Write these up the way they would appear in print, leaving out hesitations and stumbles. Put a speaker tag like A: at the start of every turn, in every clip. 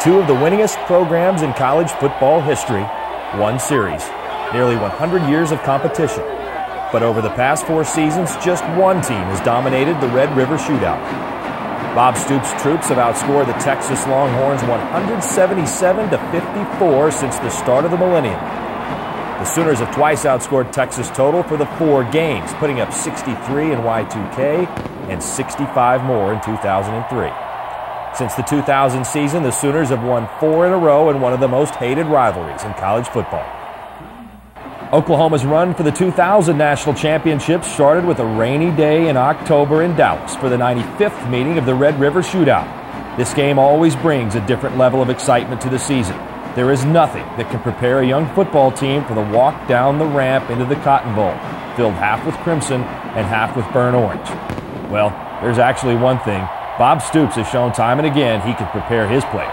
A: two of the winningest programs in college football history, one series, nearly 100 years of competition. But over the past 4 seasons, just one team has dominated the Red River Shootout. Bob Stoops' troops have outscored the Texas Longhorns 177-54 since the start of the millennium. The Sooners have twice outscored Texas total for the 4 games, putting up 63 in Y2K and 65 more in 2003. Since the 2000 season, the Sooners have won 4 in a row in one of the most hated rivalries in college football. Oklahoma's run for the 2000 National Championship started with a rainy day in October in Dallas for the 95th meeting of the Red River Shootout. This game always brings a different level of excitement to the season. There is nothing that can prepare a young football team for the walk down the ramp into the Cotton Bowl, filled half with crimson and half with burnt orange. Well, there's actually one thing. Bob Stoops has shown time and again he can prepare his players.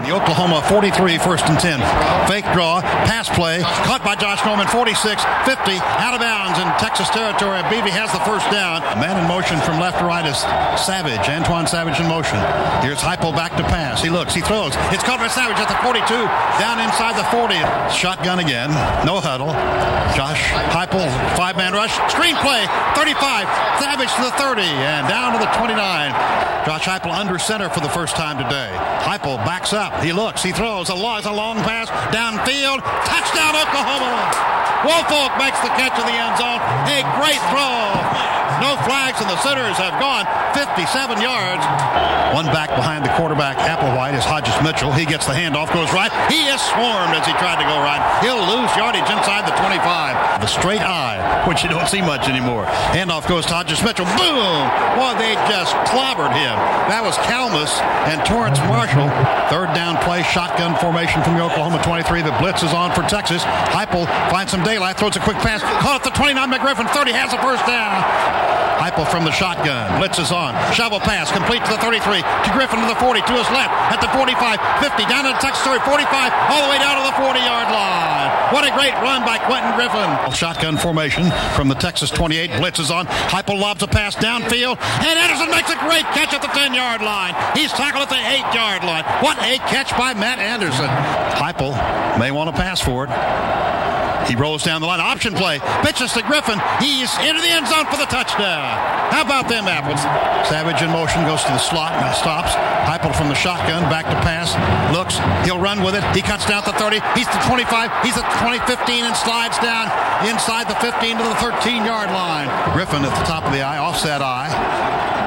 B: The Oklahoma 43, 1st and 10. Fake draw, pass play, caught by Josh Norman, 46, 50, out of bounds in Texas territory. Beebe has the first down. A man in motion from left to right is Savage, Antoine Savage in motion. Here's Heupel back to pass. He looks, he throws. It's caught by Savage at the 42, down inside the 40. Shotgun again, no huddle. Josh Heupel, 5-man rush, screen play, 35, Savage to the 30, and down to the 29. Josh Heupel under center for the first time today. Heupel backs up. He looks, he throws, a long pass, downfield, touchdown Oklahoma! Woolfolk makes the catch in the end zone, a great throw! No flags, and the Sooners have gone 57 yards. One back behind the quarterback, Applewhite, is Hodges Mitchell. He gets the handoff, goes right. He is swarmed as he tried to go right. He'll lose yardage inside the 25. The straight eye, which you don't see much anymore. Handoff goes to Hodges Mitchell. Boom! Boy, they just clobbered him. That was Kalmus and Torrance Marshall. 3rd down play, shotgun formation from the Oklahoma 23. The blitz is on for Texas. Heupel finds some daylight, throws a quick pass. Caught at the 29, McGriffin, 30, has the first down. Heupel from the shotgun. Blitz is on. Shovel pass. Complete to the 33. To Griffin to the 40. To his left. At the 45. 50. Down to the Texas story. 45. All the way down to the 40-yard line. What a great run by Quentin Griffin. Shotgun formation from the Texas 28. Blitz is on. Heupel lobs a pass downfield. And Anderson makes a great catch at the 10-yard line. He's tackled at the 8-yard line. What a catch by Matt Anderson. Heupel may want to pass for it. He rolls down the line. Option play. Pitches to Griffin. He's into the end zone for the touchdown. How about them apples? Savage in motion, goes to the slot, now stops. Heupel from the shotgun, back to pass. Looks. He'll run with it. He cuts down to 30. He's to 25. He's at 20-15 and slides down inside the 15 to the 13-yard line. Griffin at the top of the eye, offset eye.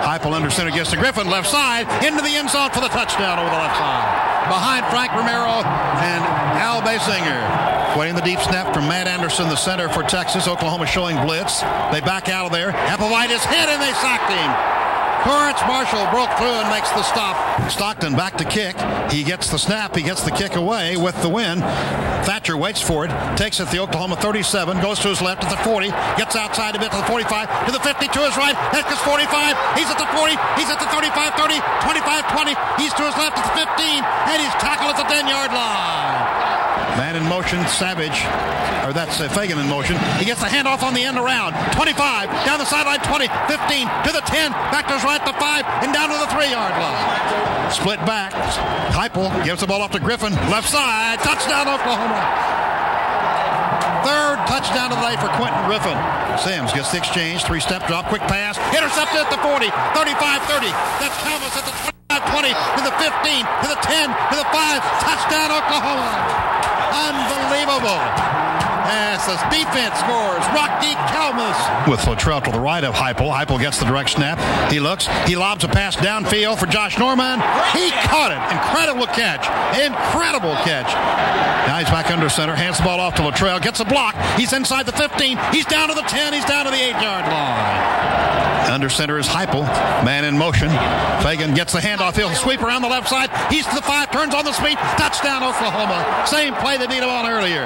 B: Heupel under center, gets to Griffin, left side, into the end zone for the touchdown over the left side. Behind Frank Romero and Al Basinger. Waiting the deep snap from Matt Anderson, the center for Texas. Oklahoma showing blitz. They back out of there. Applewhite is hit and they sacked him. Torrance Marshall broke through and makes the stop. Stockton back to kick. He gets the snap. He gets the kick away with the win. Thatcher waits for it. Takes it to the Oklahoma 37. Goes to his left at the 40. Gets outside a bit to the 45. To the 50. To his right. That's 45. He's at the 40. He's at the 35, 30, 25, 20. He's to his left at the 15. And he's tackled at the 10-yard line. Man in motion, Savage, or that's Fagan in motion. He gets the handoff on the end around. 25, down the sideline, 20, 15, to the 10, back to his right, to 5, and down to the 3-yard line. Split back. Heupel gives the ball off to Griffin. Left side, touchdown Oklahoma. 3rd touchdown of the day for Quentin Griffin. Sims gets the exchange, 3-step drop, quick pass, intercepted at the 40, 35, 30. That's Kalmus at the 20, to the 15, to the 10, to the 5. Touchdown Oklahoma. Unbelievable. As the defense scores, Rocky Kalmus. With Luttrell to the right of Heupel. Heupel gets the direct snap. He looks. He lobs a pass downfield for Josh Norman. He caught it. Incredible catch. Incredible catch. Now he's back under center. Hands the ball off to Luttrell. Gets a block. He's inside the 15. He's down to the 10. He's down to the 8-yard line. Under center is Heupel. Man in motion. Fagan gets the handoff. He'll sweep around the left side. He's to the 5. Turns on the speed. Touchdown Oklahoma. Same play they beat him on earlier.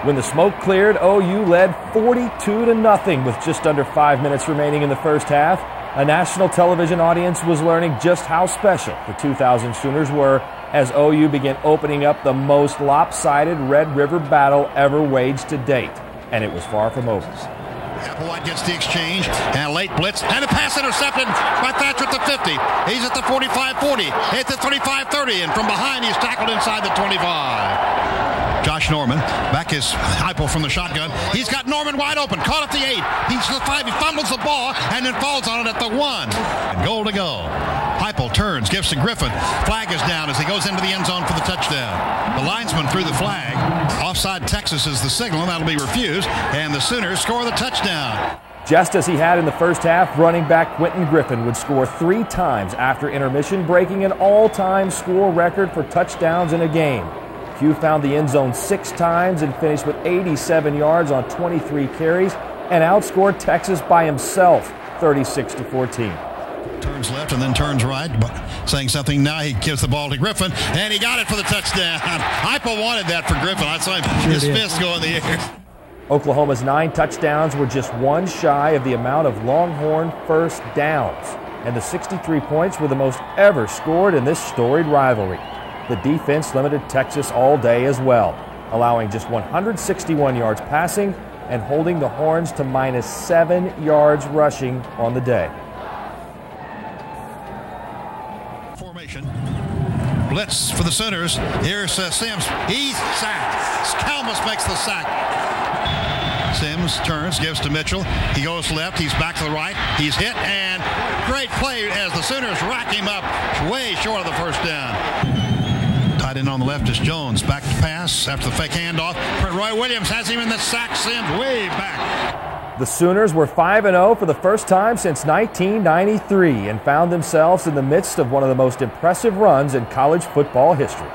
A: When the smoke cleared, OU led 42-0 with just under 5 minutes remaining in the first half. A national television audience was learning just how special the 2000 Sooners were as OU began opening up the most lopsided Red River battle ever waged to date. And it was far from over.
B: Applewhite gets the exchange, and a late blitz, and a pass intercepted by Thatcher at the 50. He's at the 45-40, at the 35-30, and from behind he's tackled inside the 25. Josh Norman, back is Heupel from the shotgun. He's got Norman wide open, caught at the 8. He's to the 5, he fumbles the ball, and then falls on it at the 1. And goal to go. Heupel turns, gives to Griffin. Flag is down as he goes into the end zone for the touchdown. The linesman threw the flag. Offside Texas is the signal, and that'll be refused, and the Sooners score the touchdown.
A: Just as he had in the first half, running back Quentin Griffin would score 3 times after intermission, breaking an all-time score record for touchdowns in a game. Q found the end zone 6 times and finished with 87 yards on 23 carries and outscored Texas by himself 36-14.
B: Turns left and then turns right, but saying something now, he gives the ball to Griffin, and he got it for the touchdown. Heupel wanted that for Griffin. I saw his fist go in the air.
A: Oklahoma's 9 touchdowns were just 1 shy of the amount of Longhorn first downs, and the 63 points were the most ever scored in this storied rivalry. The defense limited Texas all day as well, allowing just 161 yards passing and holding the Horns to minus 7 yards rushing on the day.
B: Formation. Blitz for the Sooners. Here's Sims. He's sacked. Calmus makes the sack. Sims turns, gives to Mitchell. He goes left. He's back to the right. He's hit, and great play as the Sooners rack him up way short of the first down. Tight end on the left is Jones. Back to pass after the fake handoff. Roy Williams has him in the sack. Sims way back.
A: The Sooners were 5-0 for the first time since 1993 and found themselves in the midst of one of the most impressive runs in college football history.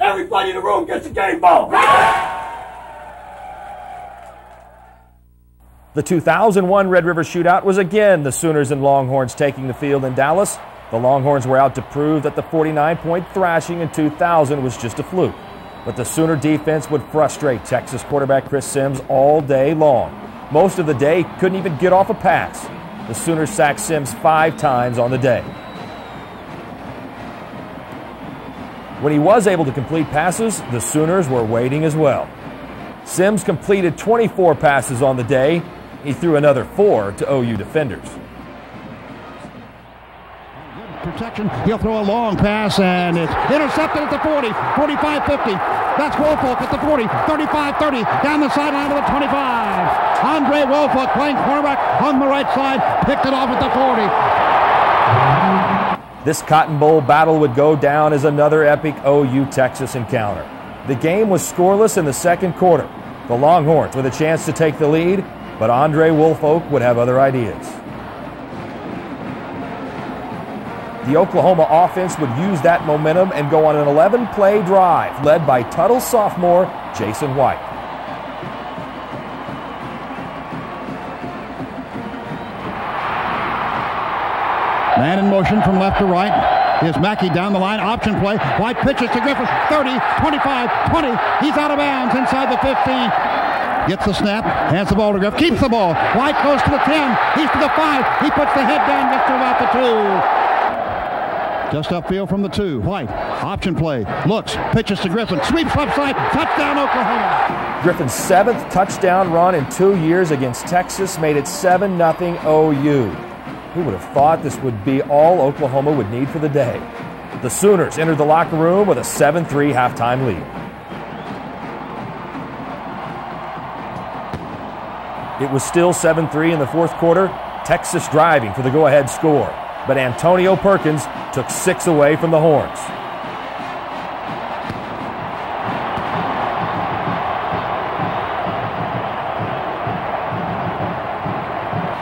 C: Everybody in the room gets a game ball.
A: The 2001 Red River Shootout was again the Sooners and Longhorns taking the field in Dallas. The Longhorns were out to prove that the 49-point thrashing in 2000 was just a fluke. But the Sooner defense would frustrate Texas quarterback Chris Sims all day long. Most of the day, couldn't even get off a pass. The Sooners sacked Sims 5 times on the day. When he was able to complete passes, the Sooners were waiting as well. Sims completed 24 passes on the day. He threw another 4 to OU defenders.
B: Protection. He'll throw a long pass, and it's intercepted at the 40, 45-50. That's Woolfolk at the 40, 35-30, down the sideline to the 25. Andre Woolfolk playing cornerback on the right side, picked it off at the 40.
A: This Cotton Bowl battle would go down as another epic OU-Texas encounter. The game was scoreless in the second quarter. The Longhorns with a chance to take the lead, but Andre Woolfolk would have other ideas. The Oklahoma offense would use that momentum and go on an 11-play drive led by Tuttle sophomore Jason White.
B: Man in motion from left to right. Here's Mackey down the line. Option play. White pitches to Griffin. 30, 25, 20. He's out of bounds inside the 15. Gets the snap. Hands the ball to Griffin. Keeps the ball. White goes to the 10. He's to the 5. He puts the head down. Gets to about the 2. Just upfield from the 2. White. Option play. Looks. Pitches to Griffin. Sweeps left side. Touchdown Oklahoma.
A: Griffin's 7th touchdown run in 2 years against Texas made it 7-0 OU. Who would have thought this would be all Oklahoma would need for the day? The Sooners entered the locker room with a 7-3 halftime lead. It was still 7-3 in the fourth quarter, Texas driving for the go-ahead score. But Antonio Perkins took 6 away from the Horns.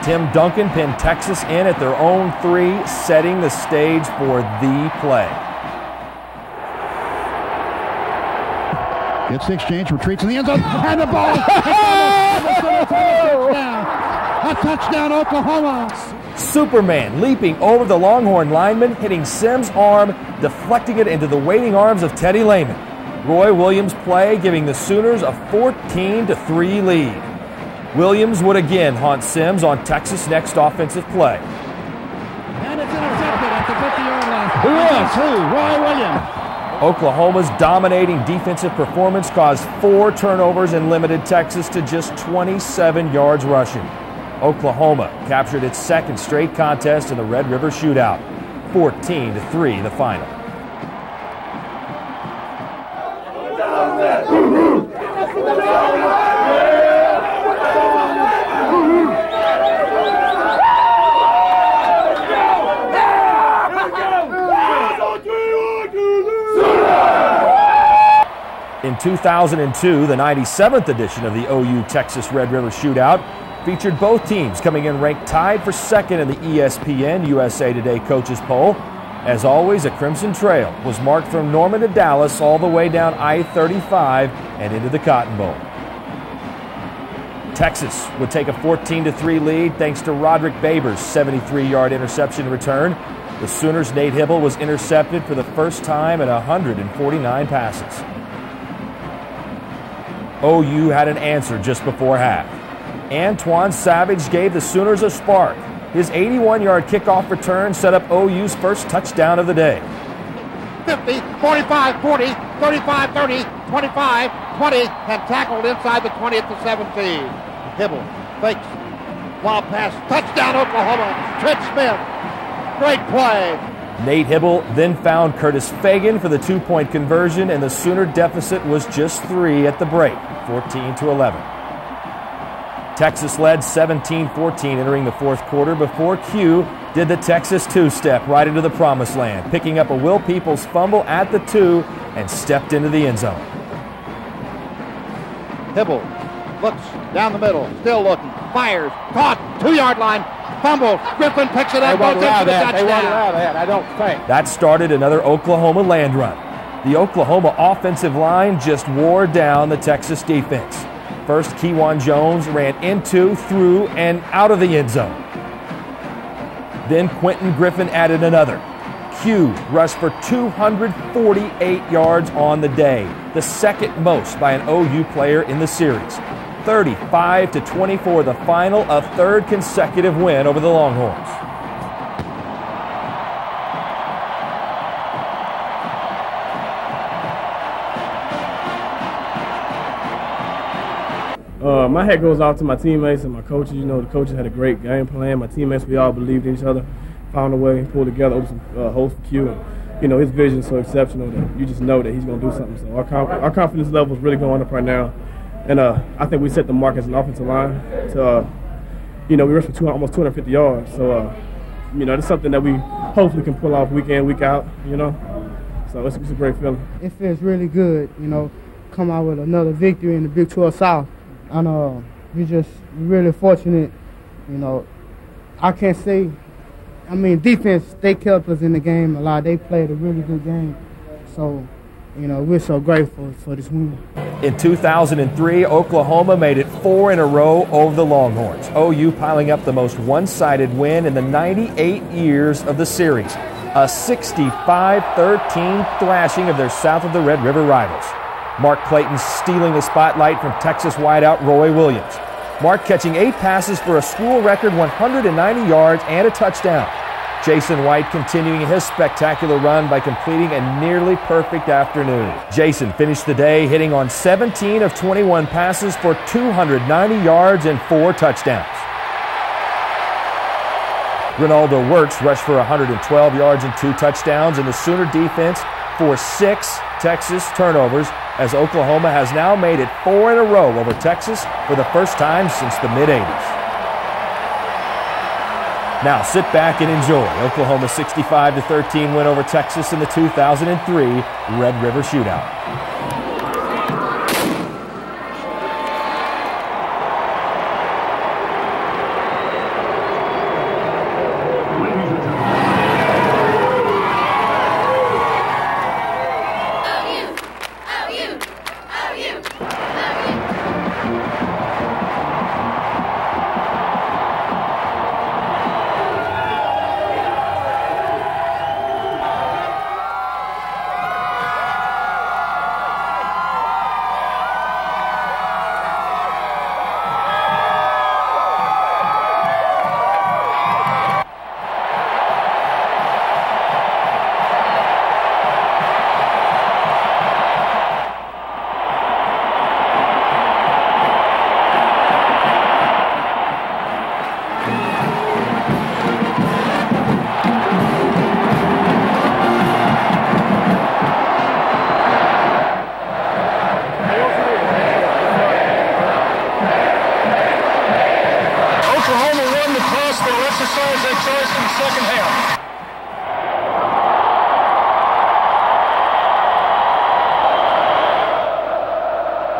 A: Tim Duncan pinned Texas in at their own 3, setting the stage for the play.
B: Gets the exchange, retreats in the end zone, and the ball. A touchdown, Oklahoma.
A: Superman leaping over the Longhorn lineman, hitting Sims' arm, deflecting it into the waiting arms of Teddy Lehman. Roy Williams' play giving the Sooners a 14-3 lead. Williams would again haunt Sims on Texas' next offensive play.
B: And it's intercepted at the 50-yard line. Who is? Roy Williams.
A: Oklahoma's dominating defensive performance caused 4 turnovers and limited Texas to just 27 yards rushing. Oklahoma captured its second straight contest in the Red River Shootout, 14-3 the final. In 2002, the 97th edition of the OU Texas Red River Shootout featured both teams coming in ranked tied for second in the ESPN USA Today Coaches Poll. As always, a crimson trail was marked from Norman to Dallas all the way down I-35 and into the Cotton Bowl. Texas would take a 14-3 lead thanks to Roderick Baber's 73-yard interception return. The Sooners' Nate Hibble was intercepted for the first time in 149 passes. OU had an answer just before half. Antoine Savage gave the Sooners a spark. His 81-yard kickoff return set up OU's first touchdown of the day.
D: 50, 45, 40, 35, 30, 25, 20, and tackled inside the 20 at the 17. Hibble fakes, wild pass, touchdown Oklahoma, Trent Smith. Great play.
A: Nate Hibble then found Curtis Fagan for the 2-point conversion, and the Sooner deficit was just 3 at the break, 14-11. Texas led 17-14 entering the fourth quarter before Q did the Texas two-step right into the promised land, picking up a Will Peoples fumble at the 2 and stepped into the end zone.
D: Hibble looks down the middle, still looking, fires, caught, 2-yard line, fumble. Griffin picks it up, goes into the touchdown.
E: They won't allow that, I don't think.
A: That started another Oklahoma land run. The Oklahoma offensive line just wore down the Texas defense. First, Kewan Jones ran into, through, and out of the end zone. Then Quentin Griffin added another. Q rushed for 248 yards on the day, the second most by an OU player in the series. 35-24 the final, a third consecutive win over the Longhorns.
E: My hat goes out to my teammates and my coaches. You know, the coaches had a great game plan. My teammates, we all believed in each other, found a way, pulled together, opened some holes for Q. And, you know, his vision is so exceptional that you just know that he's going to do something. So our confidence level is really going up right now. And I think we set the mark as an offensive line to, you know, we rushed for almost 250 yards. So, you know, it's something that we hopefully can pull off week in, week out, you know. So it's a great feeling.
F: It feels really good, you know, come out with another victory in the Big 12 South. And we're just really fortunate, you know. I can't say, I mean, defense, they kept us in the game a lot. They played a really good game. So, you know, we're so grateful for this win.
A: In 2003, Oklahoma made it 4 in a row over the Longhorns. OU piling up the most one-sided win in the 98 years of the series. A 65-13 thrashing of their south of the Red River rivals. Mark Clayton stealing the spotlight from Texas wideout Roy Williams. Mark catching 8 passes for a school record 190 yards and a touchdown. Jason White continuing his spectacular run by completing a nearly perfect afternoon. Jason finished the day hitting on 17 of 21 passes for 290 yards and 4 touchdowns. Ronaldo Works rushed for 112 yards and 2 touchdowns, and the Sooner defense for 6 Texas turnovers, as Oklahoma has now made it 4 in a row over Texas for the first time since the mid-'80s. Now sit back and enjoy Oklahoma's 65-13 win over Texas in the 2003 Red River Shootout.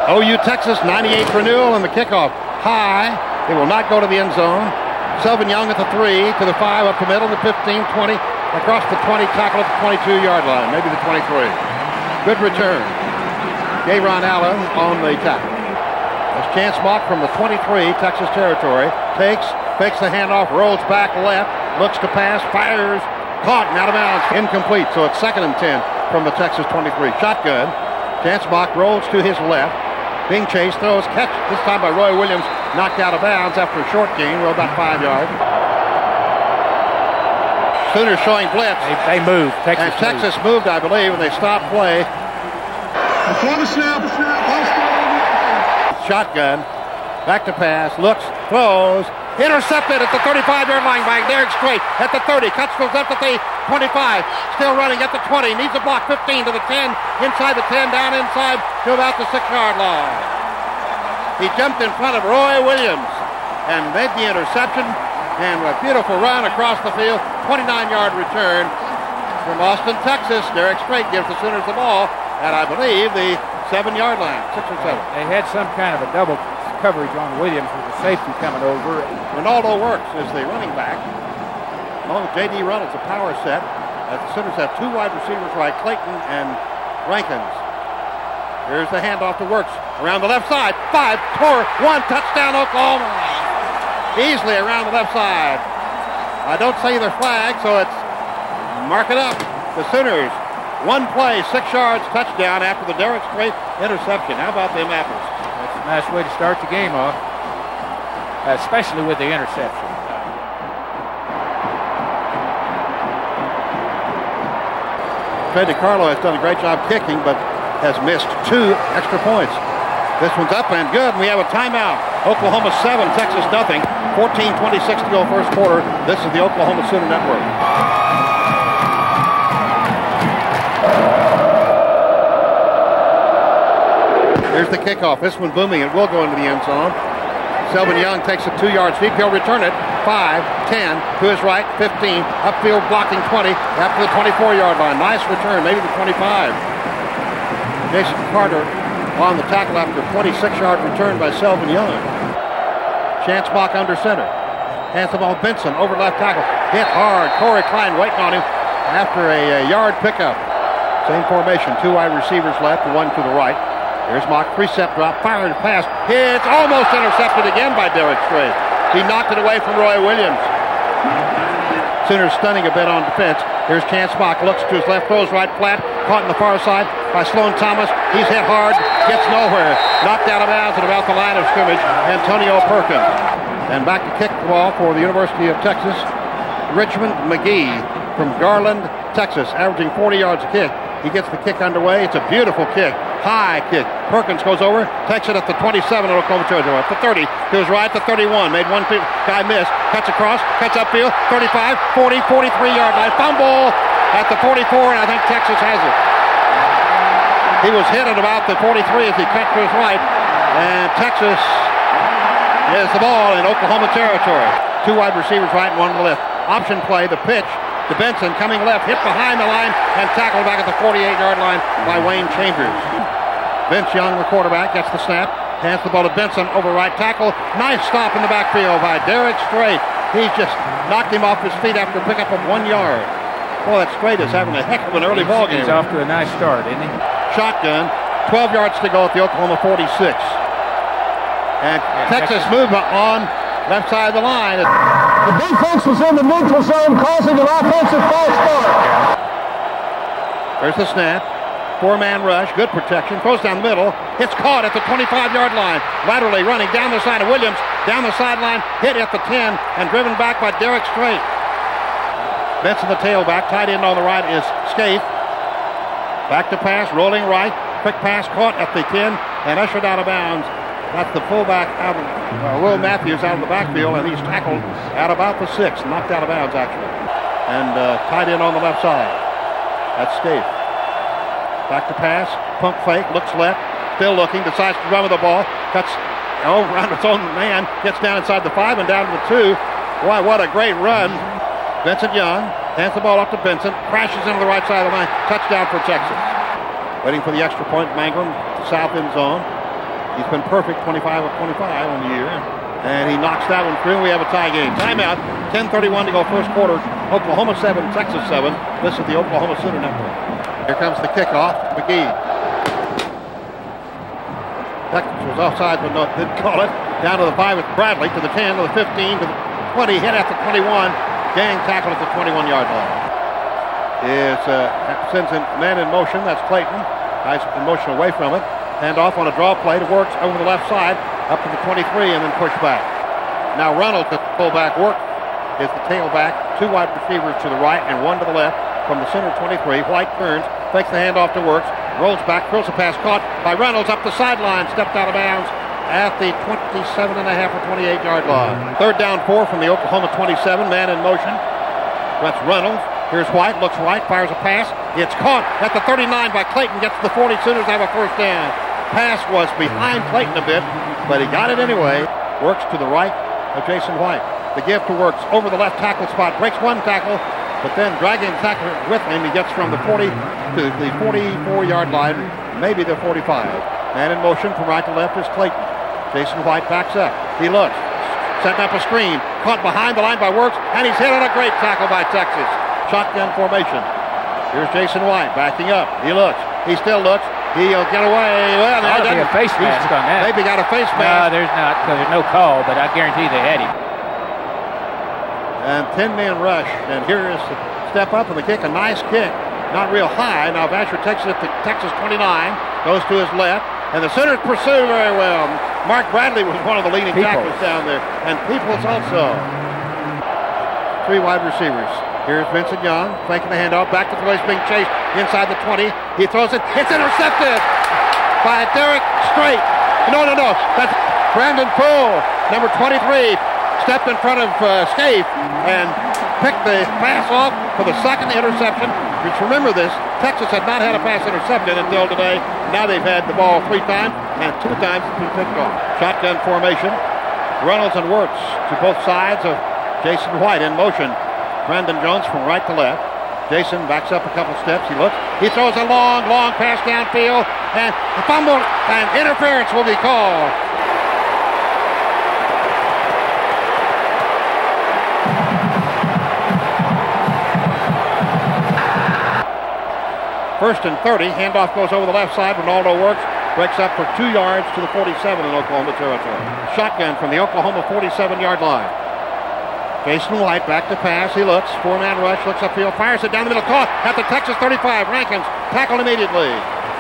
D: OU Texas 98th renewal, and the kickoff high. It will not go to the end zone. Selvin Young at the 3, to the 5, up the middle, the 15, 20, across the 20, tackle at the 22-yard line, maybe the 23. Good return. Gayron Allen on the tackle. As Chance Mock from the 23, Texas territory, fakes the handoff, rolls back left, looks to pass, fires, caught and out of bounds, incomplete. So it's 2nd and 10 from the Texas 23. Shotgun. Chance Mock rolls to his left. Being chased, throws, catch this time by Roy Williams, knocked out of bounds after a short gain, about 5 yards. Sooners showing blitz.
G: They moved.
D: Texas moved, I believe, and they stopped play. Shotgun, back to pass, looks, throws, intercepted at the 35-yard line by Derek Strait at the 30, cuts goes up to the 25, still running at the 20, needs a block, 15 to the 10, inside the 10, down inside to about the 6-yard line. He jumped in front of Roy Williams and made the interception, and a beautiful run across the field, 29-yard return from Austin, Texas. Derek Strait gives the Sooners the ball at, I believe, the 7-yard line, 6 or 7.
G: They had some kind of a double coverage on Williams with the safety coming over.
D: Ronaldo Works is the running back. Along with J.D. Reynolds, a power set. As the Sooners have 2 wide receivers like Clayton and Rankins. Here's the handoff to Works. Around the left side. 5, 4, 1, touchdown Oklahoma. Easily around the left side. I don't see their flag, so it's mark it up. The Sooners, 1 play, 6 yards, touchdown after the Derek Strait interception. How about them apples?
G: That's a nice way to start the game off, especially with the interception.
D: Trey DiCarlo has done a great job kicking, but has missed 2 extra points. This one's up and good, and we have a timeout. Oklahoma 7, Texas nothing. 14:26 to go first quarter. This is the Oklahoma Sooner Network. Here's the kickoff. This one booming. It will go into the end zone. Selvin Young takes it 2 yards deep. He'll return it. 5, 10, to his right, 15. Upfield blocking 20, after the 24-yard line. Nice return, maybe the 25. Jason Carter on the tackle after a 26-yard return by Selvin Young. Chance Mock under center. Hands the ball, Benson over left tackle. Hit hard. Corey Klein waiting on him after a yard pickup. Same formation. 2 wide receivers left, 1 to the right. Here's Mock, precept drop, firing pass. It's almost intercepted again by Derek Strait. He knocked it away from Roy Williams. Sooners stunning a bit on defense. Here's Chance Mock, looks to his left, throws right flat, caught in the far side by Sloan Thomas. He's hit hard, gets nowhere. Knocked out of bounds at about the line of scrimmage, Antonio Perkins. And back to kick the ball for the University of Texas, Richmond McGee from Garland, Texas, averaging 40 yards a kick. He gets the kick underway. It's a beautiful kick. High kick. Perkins goes over, takes it at the 27 of Oklahoma territory. At the 30, to his right, the 31. Made one guy miss. Cuts across, cuts upfield, 35, 40, 43-yard line. Fumble at the 44, and I think Texas has it. He was hit at about the 43 as he cut to his right, and Texas has the ball in Oklahoma territory. 2 wide receivers right and 1 to the left. Option play, the pitch to Benson, coming left, hit behind the line, and tackled back at the 48-yard line by Wayne Chambers. Vince Young, the quarterback, gets the snap, hands the ball to Benson over right tackle. Nice stop in the backfield by Derek Strait. He's just knocked him off his feet after a pickup of 1 yard. Boy, that Strait is having a heck of an early ball game.
G: He's off to a nice start, isn't he?
D: Shotgun, 12 yards to go at the Oklahoma 46. And Texas movement on left side of the line.
C: The defense was in the neutral zone, causing an offensive false start.
D: There's the snap. 4-man rush, good protection, throws down the middle, it's caught at the 25-yard line, laterally running down the side of Williams, down the sideline, hit at the 10, and driven back by Derek Strait. Benson, the tailback, tight end on the right is Scaife. Back to pass, rolling right, quick pass caught at the 10, and ushered out of bounds. That's the fullback out of Will Matthews out of the backfield, and he's tackled at about the 6, knocked out of bounds actually. And tight end on the left side. That's Scaife. Back to pass, pump fake, looks left, still looking, decides to run with the ball, cuts around its own man, gets down inside the 5 and down to the 2. Boy, what a great run. Vincent Young hands the ball up to Benson, crashes into the right side of the line, touchdown for Texas. Waiting for the extra point, Mangrum, south end zone. He's been perfect, 25 of 25 on the year. And he knocks that one through. We have a tie game. Timeout. 10:31 to go first quarter. Oklahoma 7, Texas 7. This is the Oklahoma Sooner Network. Here comes the kickoff. McGee. Texas was offside, but didn't call it. Down to the 5 with Bradley, to the 10, to the 15, to the 20. Hit at the 21. Gang tackle at the 21-yard line. Sends in man in motion. That's Clayton. Nice in motion away from it. Hand off on a draw play. It works over the left side. Up to the 23 and then push back. Now Reynolds, the fullback, work is the tailback. 2 wide receivers to the right and 1 to the left from the center 23. White turns, fakes the handoff to Works, rolls back, throws a pass caught by Reynolds up the sideline, stepped out of bounds at the 27.5 or 28-yard line. Third down 4 from the Oklahoma 27, man in motion. That's Reynolds. Here's White, looks right, fires a pass. It's caught at the 39 by Clayton, gets to the 40. Sooners have a first down. Pass was behind Clayton a bit, but he got it anyway. Works to the right of Jason White. The give to Works over the left tackle spot. Breaks one tackle, but then dragging the tackle with him. He gets from the 40 to the 44-yard line, maybe the 45. Man in motion from right to left is Clayton. Jason White backs up. He looks. Setting up a screen. Caught behind the line by Works, and he's hit on a great tackle by Texas. Shotgun formation. Here's Jason White backing up. He looks. He still looks. He'll get away. Well,
G: there ought to be a face mask on that.
D: Maybe got a face mask.
G: No, there's not, because there's no call, but I guarantee they had him.
D: And 10-man rush. And here is the step up and the kick. A nice kick. Not real high. Now Vasher takes it to Texas 29. Goes to his left. And the Sooners pursue very well. Mark Bradley was one of the leading tacklers down there. And Peoples also. 3 wide receivers. Here's Vincent Young, flanking the handoff, back to the place, being chased inside the 20. He throws it, it's intercepted by Derek Strait. No, that's Brandon Poole, number 23, stepped in front of Scaife and picked the pass off for the second interception. Just remember this, Texas had not had a pass intercepted until today. Now they've had the ball 3 times, and 2 times it's been picked off. Shotgun formation, Reynolds and Wirtz to both sides of Jason White in motion. Brandon Jones from right to left. Jason backs up a couple steps. He looks. He throws a long pass downfield. And a fumble and interference will be called. First and 30. Handoff goes over the left side. Ronaldo Works. Breaks up for 2 yards to the 47 in Oklahoma territory. Shotgun from the Oklahoma 47-yard line. Jason White back to pass. He looks. 4-man rush. Looks upfield. Fires it down the middle. Caught at the Texas 35. Rankins tackled immediately.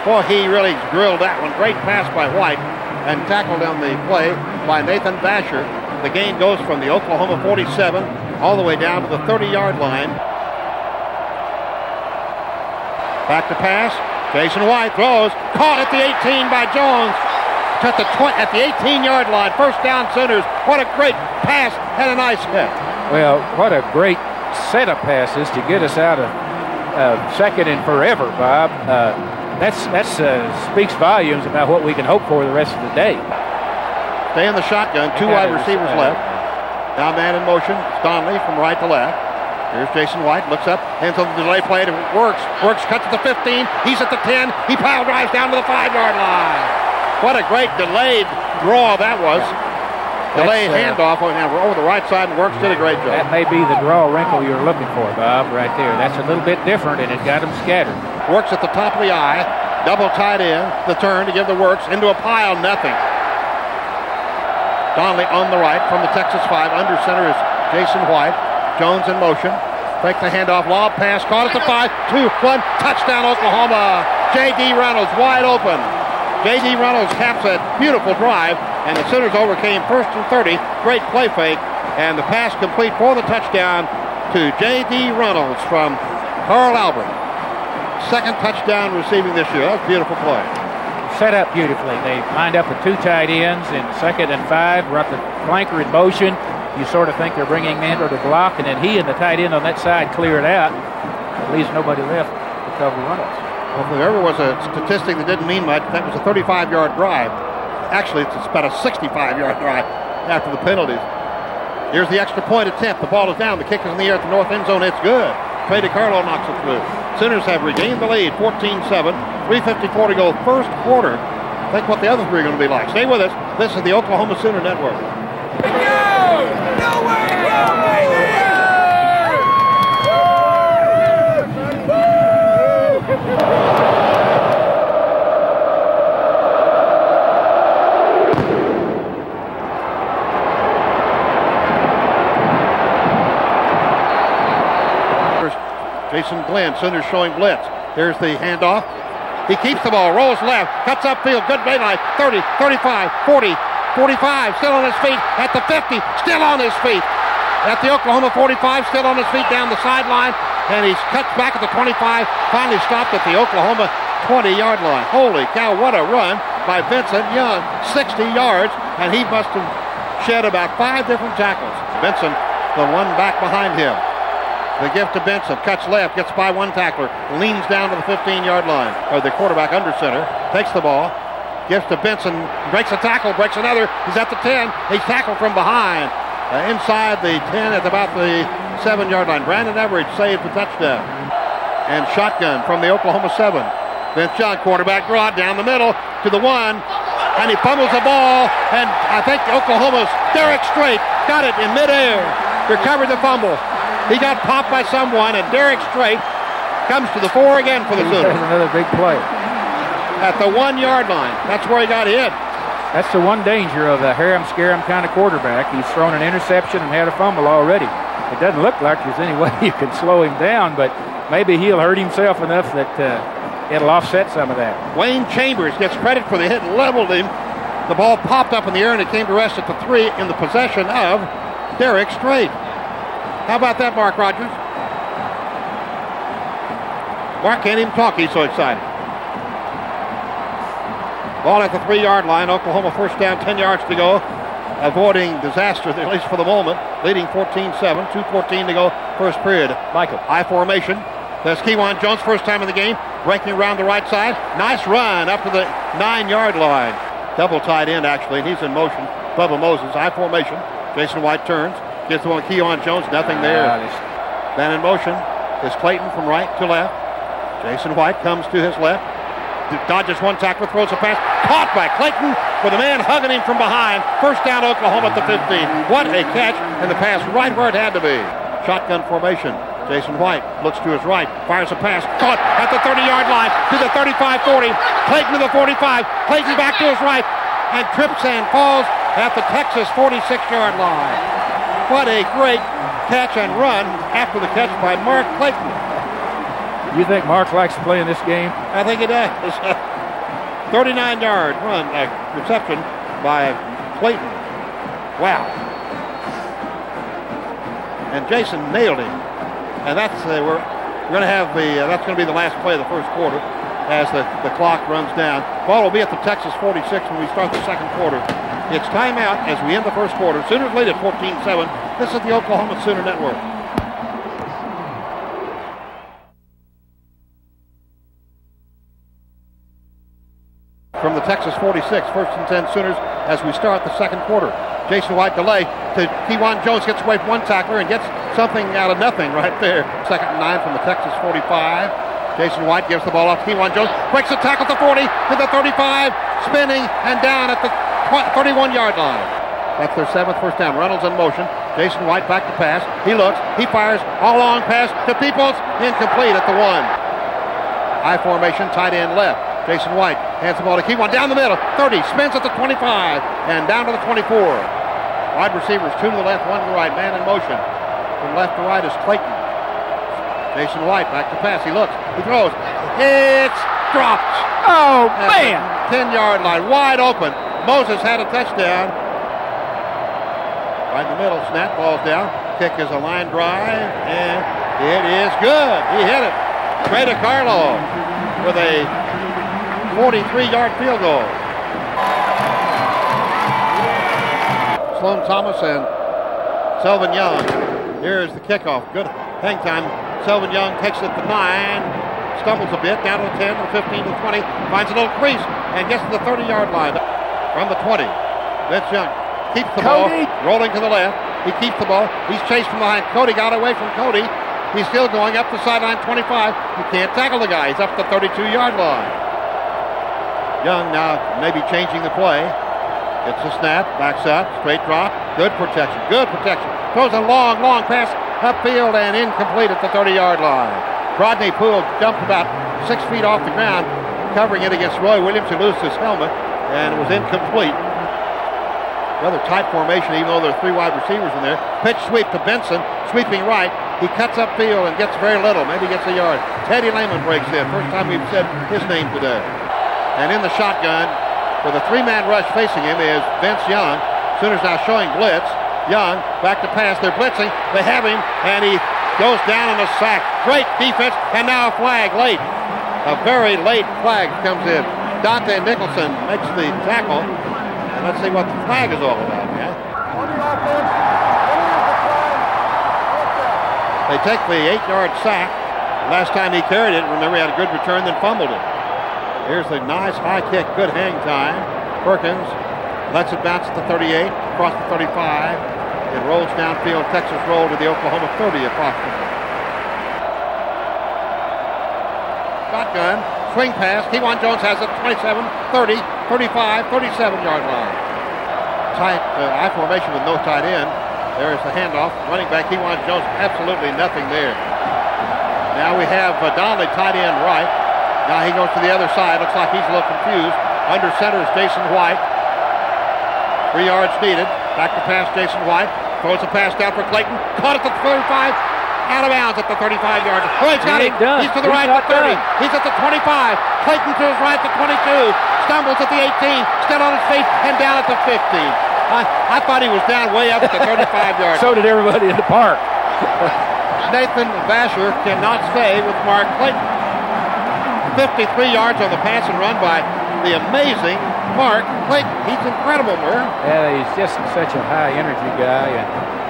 D: Boy, he really drilled that one. Great pass by White. And tackled on the play by Nathan Vasher. The gain goes from the Oklahoma 47 all the way down to the 30-yard line. Back to pass. Jason White throws. Caught at the 18 by Jones. At the 18-yard line. First down, Sooners. What a great pass and a nice hit.
G: Well, what a great set of passes to get us out of second and forever, Bob. That speaks volumes about what we can hope for the rest of the day.
D: Stay in the shotgun. 2 wide receivers left. Now man in motion. Donnelly from right to left. Here's Jason White. Looks up. Hands on the delay play to Works. Works cuts at the 15. He's at the 10. He pile drives down to the 5-yard line. What a great delayed draw that was. Delayed handoff over the right side, and Works did a great job.
G: That may be the draw wrinkle you're looking for, Bob, right there. That's a little bit different, and it got them scattered.
D: Works at the top of the eye, double tight end, the turn to give the Works into a pile, nothing. Donnelly on the right from the Texas 5. Under center is Jason White. Jones in motion. Fake the handoff, lob pass, caught at the 5, 2, 1, touchdown Oklahoma. J.D. Reynolds wide open. J.D. Reynolds caps a beautiful drive, and the Sooners overcame first and 30. Great play fake, and the pass complete for the touchdown to J.D. Reynolds from Carl Albert. Second touchdown receiving this year. That was a beautiful play.
G: Set up beautifully. They lined up with 2 tight ends in 2nd and 5. Brought the flanker in motion. You sort of think they're bringing him in to block, and then he and the tight end on that side clear it out. Leaves nobody left to cover Reynolds.
D: Well, if there ever was a statistic that didn't mean much, that was a 35-yard drive. Actually, it's about a 65-yard drive after the penalties. Here's the extra point attempt. The ball is down. The kick is in the air at the north end zone. It's good. Trey DiCarlo knocks it through. Sooners have regained the lead, 14-7. 3:54 to go first quarter. Think what the other three are going to be like. Stay with us. This is the Oklahoma Sooner Network. Jason Glenn, Sooners showing blitz. Here's the handoff. He keeps the ball, rolls left, cuts upfield, good daylight, 30, 35, 40, 45, still on his feet at the 50, still on his feet at the Oklahoma 45, still on his feet down the sideline, and he's cut back at the 25, finally stopped at the Oklahoma 20-yard line. Holy cow, what a run by Vincent Young, 60 yards, and he must have shed about 5 different tackles. Vincent, the one back behind him. The gift to Benson, cuts left, gets by one tackler, leans down to the 15-yard line, or the quarterback under center, takes the ball, gives to Benson, breaks a tackle, breaks another, he's at the 10, he's tackled from behind, inside the 10 at about the 7-yard line. Brandon Everidge saved the touchdown. And shotgun from the Oklahoma 7. Vince Young, quarterback draw down the middle to the 1, and he fumbles the ball, and I think Oklahoma's Derek Strait got it in midair, recovered the fumble. He got popped by someone, and Derek Strait comes to the 4 again for the Sooners.
G: Another big play.
D: At the 1-yard line. That's where he got hit.
G: That's the one danger of a harem-scarem kind of quarterback. He's thrown an interception and had a fumble already. It doesn't look like there's any way you can slow him down, but maybe he'll hurt himself enough that it'll offset some of that.
D: Wayne Chambers gets credit for the hit, leveled him. The ball popped up in the air, and it came to rest at the 3 in the possession of Derek Strait. How about that, Mark Rogers? Mark can't even talk. He's so excited. Ball at the 3-yard line. Oklahoma first down, 10 yards to go. Avoiding disaster, at least for the moment. Leading 14-7. 2:14 to go first period. Michael. High formation. There's Kewan Jones, first time in the game. Breaking around the right side. Nice run up to the 9-yard line. Double tight end, actually, and he's in motion. Bubba Moses, high formation. Jason White turns. Gets the one Kewan Jones, nothing there. Then in motion is Clayton from right to left. Jason White comes to his left. Dodges one tackler, throws a pass. Caught by Clayton with a man hugging him from behind. First down Oklahoma at the 15. What a catch, and the pass right where it had to be. Shotgun formation. Jason White looks to his right, fires a pass. Caught at the 30-yard line to the 35-40. Clayton to the 45. Clayton back to his right and trips and falls at the Texas 46-yard line. What a great catch and run after the catch by Mark Clayton.
G: You think Mark likes to play in this game?
D: I think he does. 39-yard run, reception by Clayton. Wow. And Jason nailed him. And that's we're going to have that's going to be the last play of the first quarter as the clock runs down. Ball will be at the Texas 46 when we start the second quarter. It's timeout as we end the first quarter. Sooners lead at 14-7. This is the Oklahoma Sooner Network. From the Texas 46, first and 10 Sooners as we start the second quarter. Jason White delay to Kewan Jones, gets away from one tackler and gets something out of nothing right there. Second and 9 from the Texas 45. Jason White gives the ball off to Kewan Jones, breaks the tackle at the 40 to the 35, spinning and down at the 31-yard line. That's their 7th first down. Reynolds in motion. Jason White back to pass. He looks. He fires. All long pass to Peoples. Incomplete at the 1. High formation. Tight end left. Jason White hands the ball to Kewan down the middle. 30. Spins at the 25. And down to the 24. Wide receivers. 2 to the left, 1 to the right. Man in motion. From left to right is Clayton. Jason White back to pass. He looks. He throws. It's dropped.
G: Oh, man.
D: 10-yard line. Wide open. Moses had a touchdown. Right in the middle, snap, ball's down. Kick is a line drive, and it is good. He hit it. Trey DiCarlo with a 43-yard field goal. Sloan Thomas and Selvin Young. Here's the kickoff. Good hang time. Selvin Young takes it to 9. Stumbles a bit, down to the 10, to the 15, to the 20. Finds a little crease, and gets to the 30-yard line. From the 20, Vince Young keeps the ball, rolling to the left. He keeps the ball. He's chased from behind. Cody got away from Cody. He's still going up the sideline 25. You can't tackle the guy. He's up the 32-yard line. Young now maybe changing the play. Gets a snap, backs up, straight drop. Good protection, good protection. Throws a long, long pass upfield and incomplete at the 30-yard line. Rodney Poole jumped about 6 feet off the ground, covering it against Roy Williams, who loses his helmet, and it was incomplete. Rather tight formation, even though there are 3 wide receivers in there. Pitch sweep to Benson, sweeping right. He cuts upfield and gets very little, maybe gets a yard. Teddy Lehman breaks in. First time we've said his name today. And in the shotgun, with a 3-man rush facing him, is Vince Young. Sooners now showing blitz. Young back to pass. They're blitzing. They have him, and he goes down in a sack. Great defense, and now a flag late. A very late flag comes in. Dante Nicholson makes the tackle. And let's see what the flag is all about, yeah? They take the 8-yard sack. Last time he carried it, remember, he had a good return, then fumbled it. Here's the nice high kick, good hang time. Perkins lets it bounce at the 38, across the 35. It rolls downfield. Texas roll to the Oklahoma 30 approximately. Shotgun, swing pass. Kewan Jones has it, 27, 30, 35, 37-yard line. Tight I formation with no tight end. There's the handoff. Running back Kewan Jones, absolutely nothing there. Now we have Donnelly tight end right. Now he goes to the other side. Looks like he's a little confused. Under center is Jason White. 3 yards needed. Back to pass Jason White. Throws a pass down for Clayton. Caught at the 35. Out of bounds at the 35-yard line. Oh, he's got him. He's to the right at the 30. He's at the 25. Clayton to his right at the 22. Stumbles at the 18. Still on his feet and down at the 15. I thought he was down way up at the 35-yard line.
G: So did everybody in the park.
D: Nathan Vasher cannot stay with Mark Clayton. 53 yards on the pass and run by the amazing Mark Clayton. He's incredible, Murr.
G: Yeah, he's just such a high-energy guy, and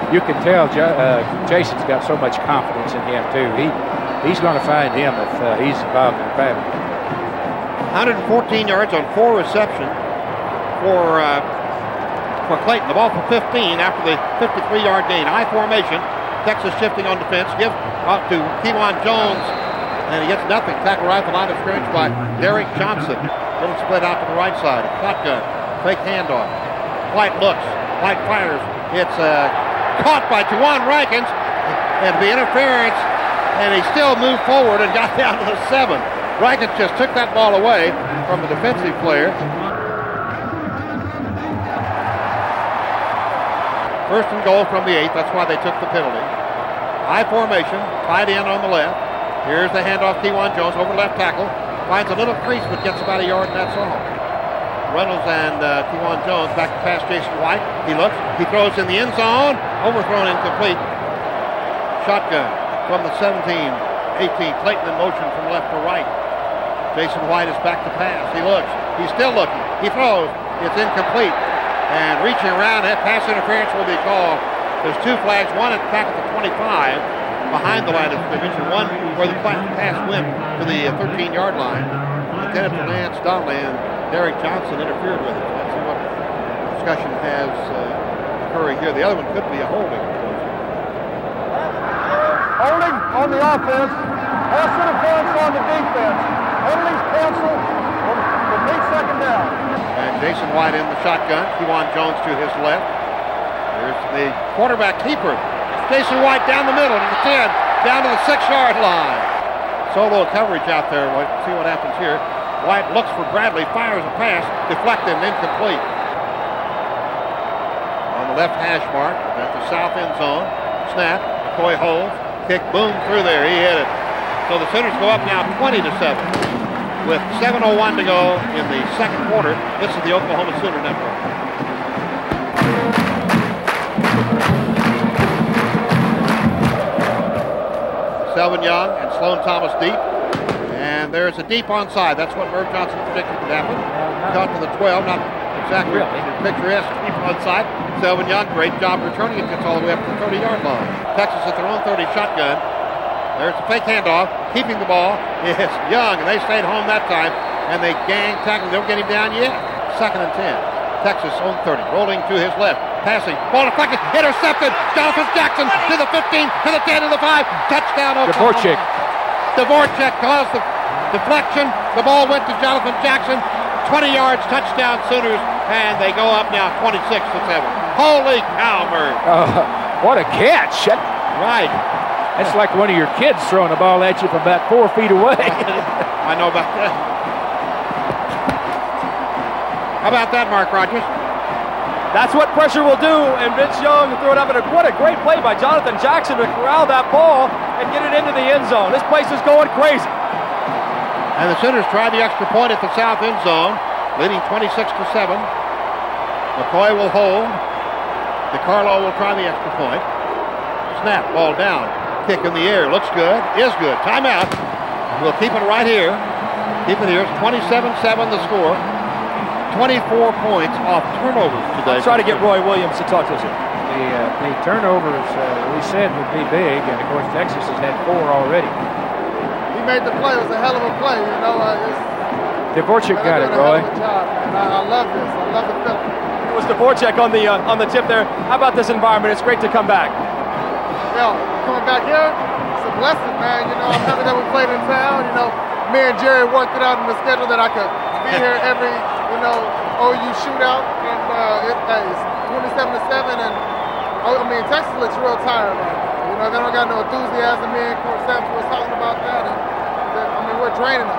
G: you can tell Jason's got so much confidence in him, too. He's going to find him if he's involved in the pattern.
D: 114 yards on 4 receptions for Clayton. The ball for 15 after the 53-yard gain. I formation. Texas shifting on defense. Give up to Kewan Jones. And he gets nothing. Tackle right at the line of scrimmage by Derek Johnson. Little split out to the right side. Shotgun. Fake handoff. White looks. White fires. It's caught by Juwan Rankins. And the interference. And he still moved forward and got down to the 7. Rankins just took that ball away from the defensive player. First and goal from the 8. That's why they took the penalty. High formation. Tight end on the left. Here's the handoff, Kewan Jones over left tackle. Finds a little crease, but gets about a yard, and that's all. Reynolds and Kewan Jones back to pass Jason White. He looks. He throws in the end zone. Overthrown, incomplete. Shotgun from the 17, 18. Clayton in motion from left to right. Jason White is back to pass. He looks. He's still looking. He throws. It's incomplete. And reaching around, that pass interference will be called. There's 2 flags. One at back at the 25. Behind the line of scrimmage, and one where the pass went to the 13-yard line. Lieutenant Lance Donnelly and Derek Johnson interfered with it. Let's see what discussion has occurring here. The other one could be a holding.
C: Holding on the offense. Pass interference on the defense. Penalties canceled. Will make second down.
D: And Jason White in the shotgun. Kewan Jones to his left. Here's the quarterback keeper. Jason White down the middle to the 10, down to the 6-yard line. Solo coverage out there. We'll see what happens here. White looks for Bradley, fires a pass, deflected and incomplete. On the left hash mark, at the south end zone. Snap, McCoy holds, kick, boom, through there. He hit it. So the Sooners go up now 20-7. With 7:01 to go in the second quarter. This is the Oklahoma Sooner Network. Selvin Young and Sloan Thomas deep. And there's a deep onside. That's what Merv Johnson predicted would happen. Got to the 12, not exactly picturesque deep onside. Selvin Young, great job returning it. Gets all the way up to the 30-yard line. Texas at their own 30 shotgun. There's a fake handoff. Keeping the ball is Young, and they stayed home that time. And they gang tackle. They don't get him down yet. 2nd and 10. Texas on 30, rolling to his left, passing, ball deflected, intercepted, Jonathan Jackson to the 15, to the 10, to the 5, touchdown Oklahoma. Dvorak caused the deflection, the ball went to Jonathan Jackson, 20 yards, touchdown Sooners, and they go up now 26-7. Holy cow, Murray.
G: What a catch.
D: Right.
G: That's like one of your kids throwing a ball at you from about 4 feet away.
D: I know about that. How about that, Mark Rogers?
H: That's what pressure will do, and Vince Young threw it up. And what a great play by Jonathan Jackson to corral that ball and get it into the end zone. This place is going crazy.
D: And the Sooners try the extra point at the south end zone, leading 26-7. McCoy will hold. DiCarlo will try the extra point. Snap, ball down. Kick in the air, looks good, is good. Timeout. We'll keep it right here. Keep it here. It's 27-7 the score. 24 points off turnovers today.
H: Let's try to get Roy Williams to talk to us here.
G: The turnovers, we said, would be big, and of course Texas has had 4 already.
C: He made the play. It was a hell of a play. You know,
G: Dvorak got it, Roy.
C: I love this. I love the feeling.
H: It was Dvorak on the tip there. How about this environment? It's great to come back.
C: Yeah, coming back here, it's a blessing, man. You know, I'm happy that we played in town. You know, me and Jerry worked it out in the schedule that I could be here every, you know, OU shootout. And it's 27-7, and I mean, Texas looks real tired right now. You know, they don't got no enthusiasm. Me and Coach Saps was talking about that, and I mean, we're draining them.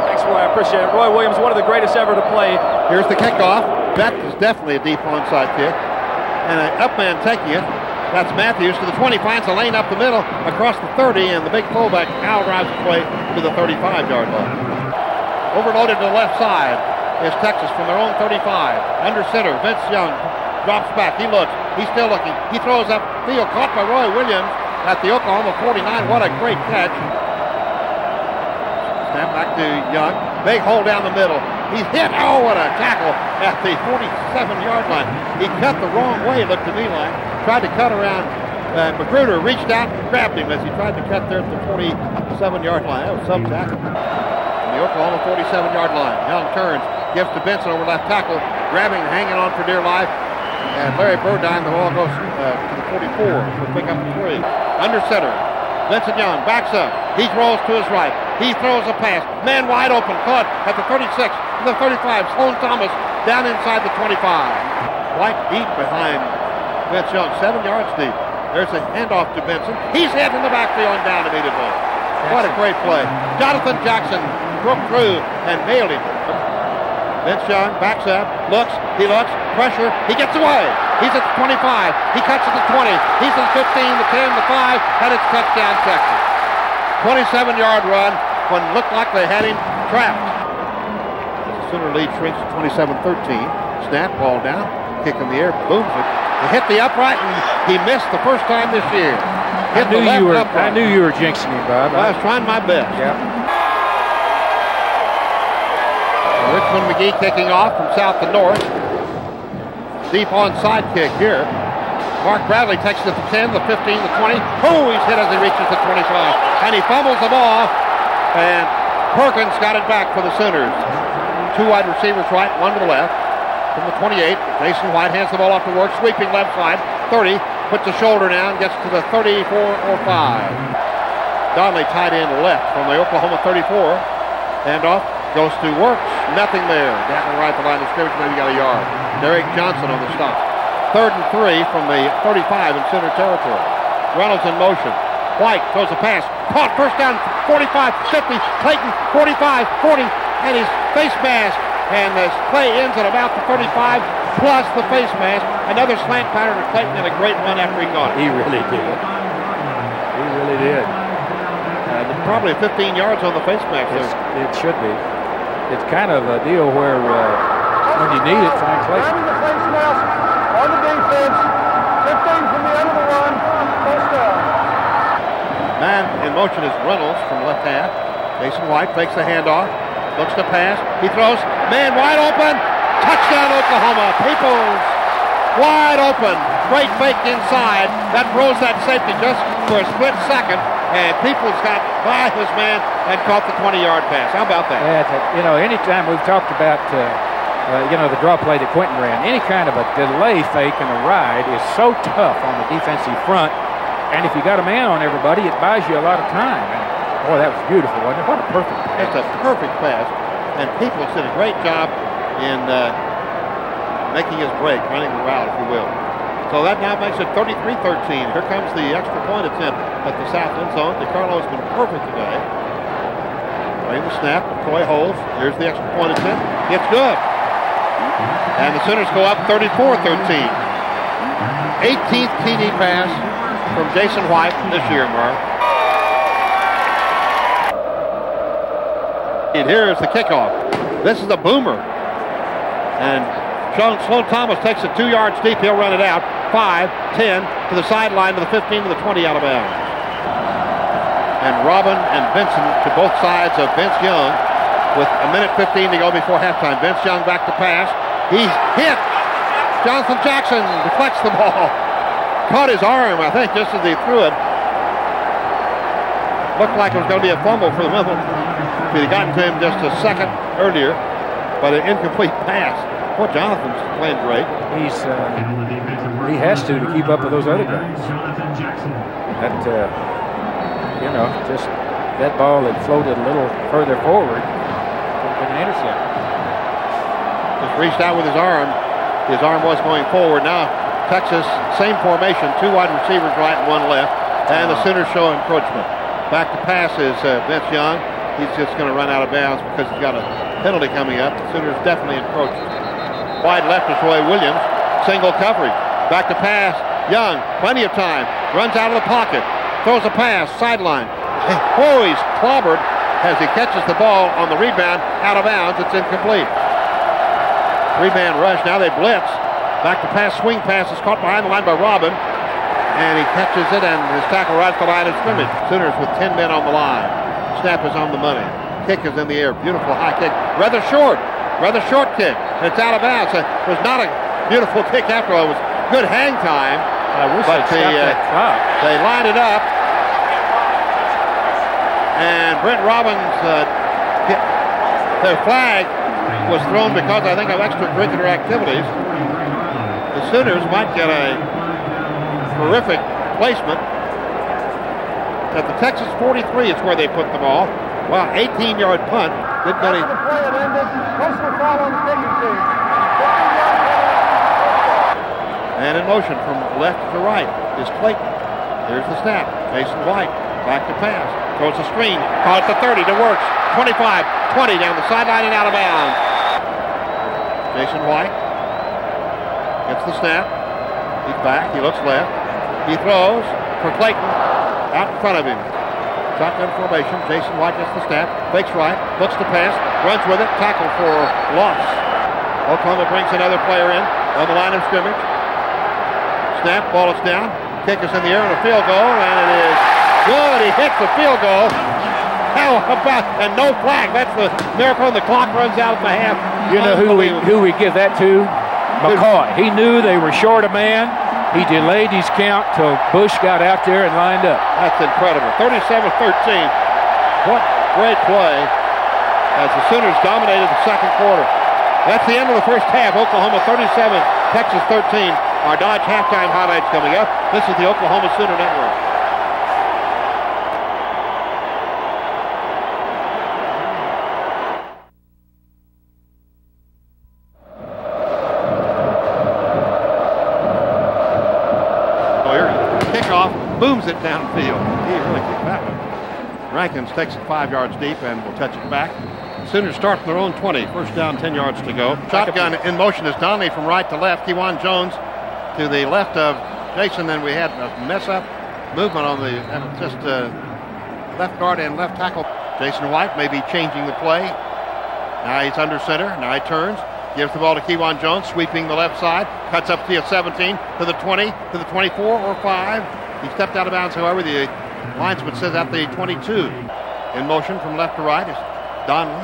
H: Thanks, Roy. I appreciate it. Roy Williams, one of the greatest ever to play.
D: Here's the kickoff. That is definitely a deep onside kick. And an up man taking it. That's Matthews to the 20, finds a lane up the middle, across the 30, and the big fullback now drives his way to the 35-yard line. Overloaded to the left side is Texas from their own 35. Under center, Vince Young drops back. He looks. He's still looking. He throws up field, caught by Roy Williams at the Oklahoma 49. What a great catch. Snap back to Young. Big hole down the middle. He's hit. Oh, what a tackle at the 47-yard line. He cut the wrong way, it looked to me like. Tried to cut around. Magruder reached out and grabbed him as he tried to cut there at the 47-yard line. That was some tackle. The Oklahoma 47-yard line. Young turns, gives to Benson over left tackle, grabbing, hanging on for dear life. And Larry Burdine, the ball goes to the 44 to pick up the 3. Under center, Vincent Young backs up. He throws to his right. He throws a pass. Man wide open, caught at the 36, to the 35. Sloan Thomas down inside the 25. White deep behind Vince Young, 7 yards deep. There's a handoff to Benson. He's hit in the backfield and down immediately. What a great play. Jonathan Jackson broke through and nailed him. Vince Young backs up, looks, pressure, he gets away. He's at the 25, he cuts at the 20, he's at the 15, the 10, the 5, and it's touchdown Texas. 27-yard run when it looked like they had him trapped. The Sooner lead shrinks to 27-13. Snap, ball down, kick in the air, booms it. He hit the upright and he missed the first time this year.
G: I knew you were jinxing him, Bob.
D: I was trying my best.
G: Yeah.
D: Richmond McGee kicking off from south to north. Deep onside kick here. Mark Bradley takes it to the 10, the 15, the 20. Oh, he's hit as he reaches the 25. And he fumbles the ball. And Perkins got it back for the Sooners. 2 wide receivers right, 1 to the left. From the 28, Jason White hands the ball off to work, sweeping left side. 30, puts the shoulder down, gets to the 34 or 5. Donnelly tied in left from the Oklahoma 34. Handoff. Goes to Works, nothing there. Down the right, the line of scrimmage, maybe got a yard. Derek Johnson on the stop. 3rd and 3 from the 35 in center territory. Reynolds in motion. White throws a pass. Caught, first down, 45, 50. Clayton, 45, 40. And his face mask. And this play ends at about the 35 plus the face mask. Another slant pattern to Clayton and a great run after he caught it.
G: He really did. He really did.
D: Probably 15 yards on the face mask.
G: It should be. It's kind of a deal where when you need it, find Clayton.
C: Grabbing the face mask on the defense. 15 from the end of the run. First down.
D: Man in motion is Reynolds from left half. Jason White takes the handoff. Looks to pass. He throws. Man wide open. Touchdown Oklahoma. Peoples wide open. Great fake inside. That throws that safety just for a split second. And Peoples got by his man and caught the 20-yard pass. How about that?
G: Yeah, anytime we've talked about, the draw play that Quentin ran, any kind of a delay fake in a ride is so tough on the defensive front. And if you got a man on everybody, it buys you a lot of time. And, boy, that was beautiful, wasn't it? What a perfect pass.
D: It's a perfect pass. And Peoples did a great job in making his break, running the route, if you will. So that now makes it 33-13. Here comes the extra point attempt at the south end zone. DeCarlo's been perfect today. Playing the snap. Troy holds. Here's the extra point attempt. It's good. And the Sooners go up 34-13. 18th TD pass from Jason White this year, Mark. And here's the kickoff. This is a boomer. And Sloan Thomas takes it 2 yards deep. He'll run it out. 5, 10 to the sideline, to the 15, to the 20 out of bounds. And Robin and Benson to both sides of Vince Young with a minute 15 to go before halftime. Vince Young back to pass. He's hit. Jonathan Jackson deflects the ball. Caught his arm, I think, just as he threw it. Looked like it was going to be a fumble for the middle. He'd gotten to him just a second earlier, but an incomplete pass. Boy, Jonathan's playing great.
G: He has to keep up with those other guys. That just that ball had floated a little further forward. Could have been an intercept.
D: Just reached out with his arm. His arm was going forward. Now Texas, same formation, 2 wide receivers right and 1 left, and the Sooners show encroachment. Back to pass is Vince Young. He's just going to run out of bounds because he's got a penalty coming up. The Sooners definitely encroaching. Wide left is Roy Williams. Single coverage. Back to pass. Young, plenty of time. Runs out of the pocket. Throws a pass. Sideline. Oh, he's clobbered as he catches the ball on the rebound. Out of bounds. It's incomplete. 3-man rush. Now they blitz. Back to pass. Swing pass is caught behind the line by Robin. And he catches it, and his tackle right at the line of scrimmage. Sooners with 10 men on the line. Snap is on the money. Kick is in the air. Beautiful high kick. Rather short kick. And it's out of bounds. It was not a beautiful kick after all. It was good hang time.
G: I wish
D: but
G: they
D: lined it up. And Brent Robbins, their flag was thrown because, I think, of extracurricular activities. The Sooners might get a terrific placement. At the Texas 43 is where they put the ball. Wow, 18-yard punt. Didn't get any. And in motion from left to right is Clayton. Here's the snap. Jason White back to pass. Throws a screen. Caught at the 30 to Works. 25, 20 down the sideline and out of bounds. Jason White gets the snap. He's back. He looks left. He throws for Clayton out in front of him. Shotgun formation. Jason White gets the snap. Fakes right. Looks to pass. Runs with it. Tackle for loss. Oklahoma brings another player in on the line of scrimmage. Snap. Ball is down. Kick is in the air and a field goal. And it is good. He hits the field goal. How about, and no flag. That's the miracle. And the clock runs out at the half.
G: You know who we give that to? McCoy. He knew they were short a man. He delayed his count till Bush got out there and lined up.
D: That's incredible. 37-13. What great play as the Sooners dominated the second quarter. That's the end of the first half. Oklahoma 37, Texas 13. Our Dodge halftime highlights coming up. This is the Oklahoma Sooner Network. Booms it downfield. He really kicked that one. Rankins takes it 5 yards deep and will touch it back. Sooners start from their own 20. First down, 10 yards to go. Shotgun in motion is Donnelly from right to left. Kewan Jones to the left of Jason. Then we had a mess-up movement on the left guard and left tackle. Jason White may be changing the play. Now he's under center. Now he turns. Gives the ball to Kewan Jones, sweeping the left side. Cuts up to the 17, to the 20, to the 24 or 5. He stepped out of bounds, however. The linesman says at the 22. In motion from left to right is Donnelly.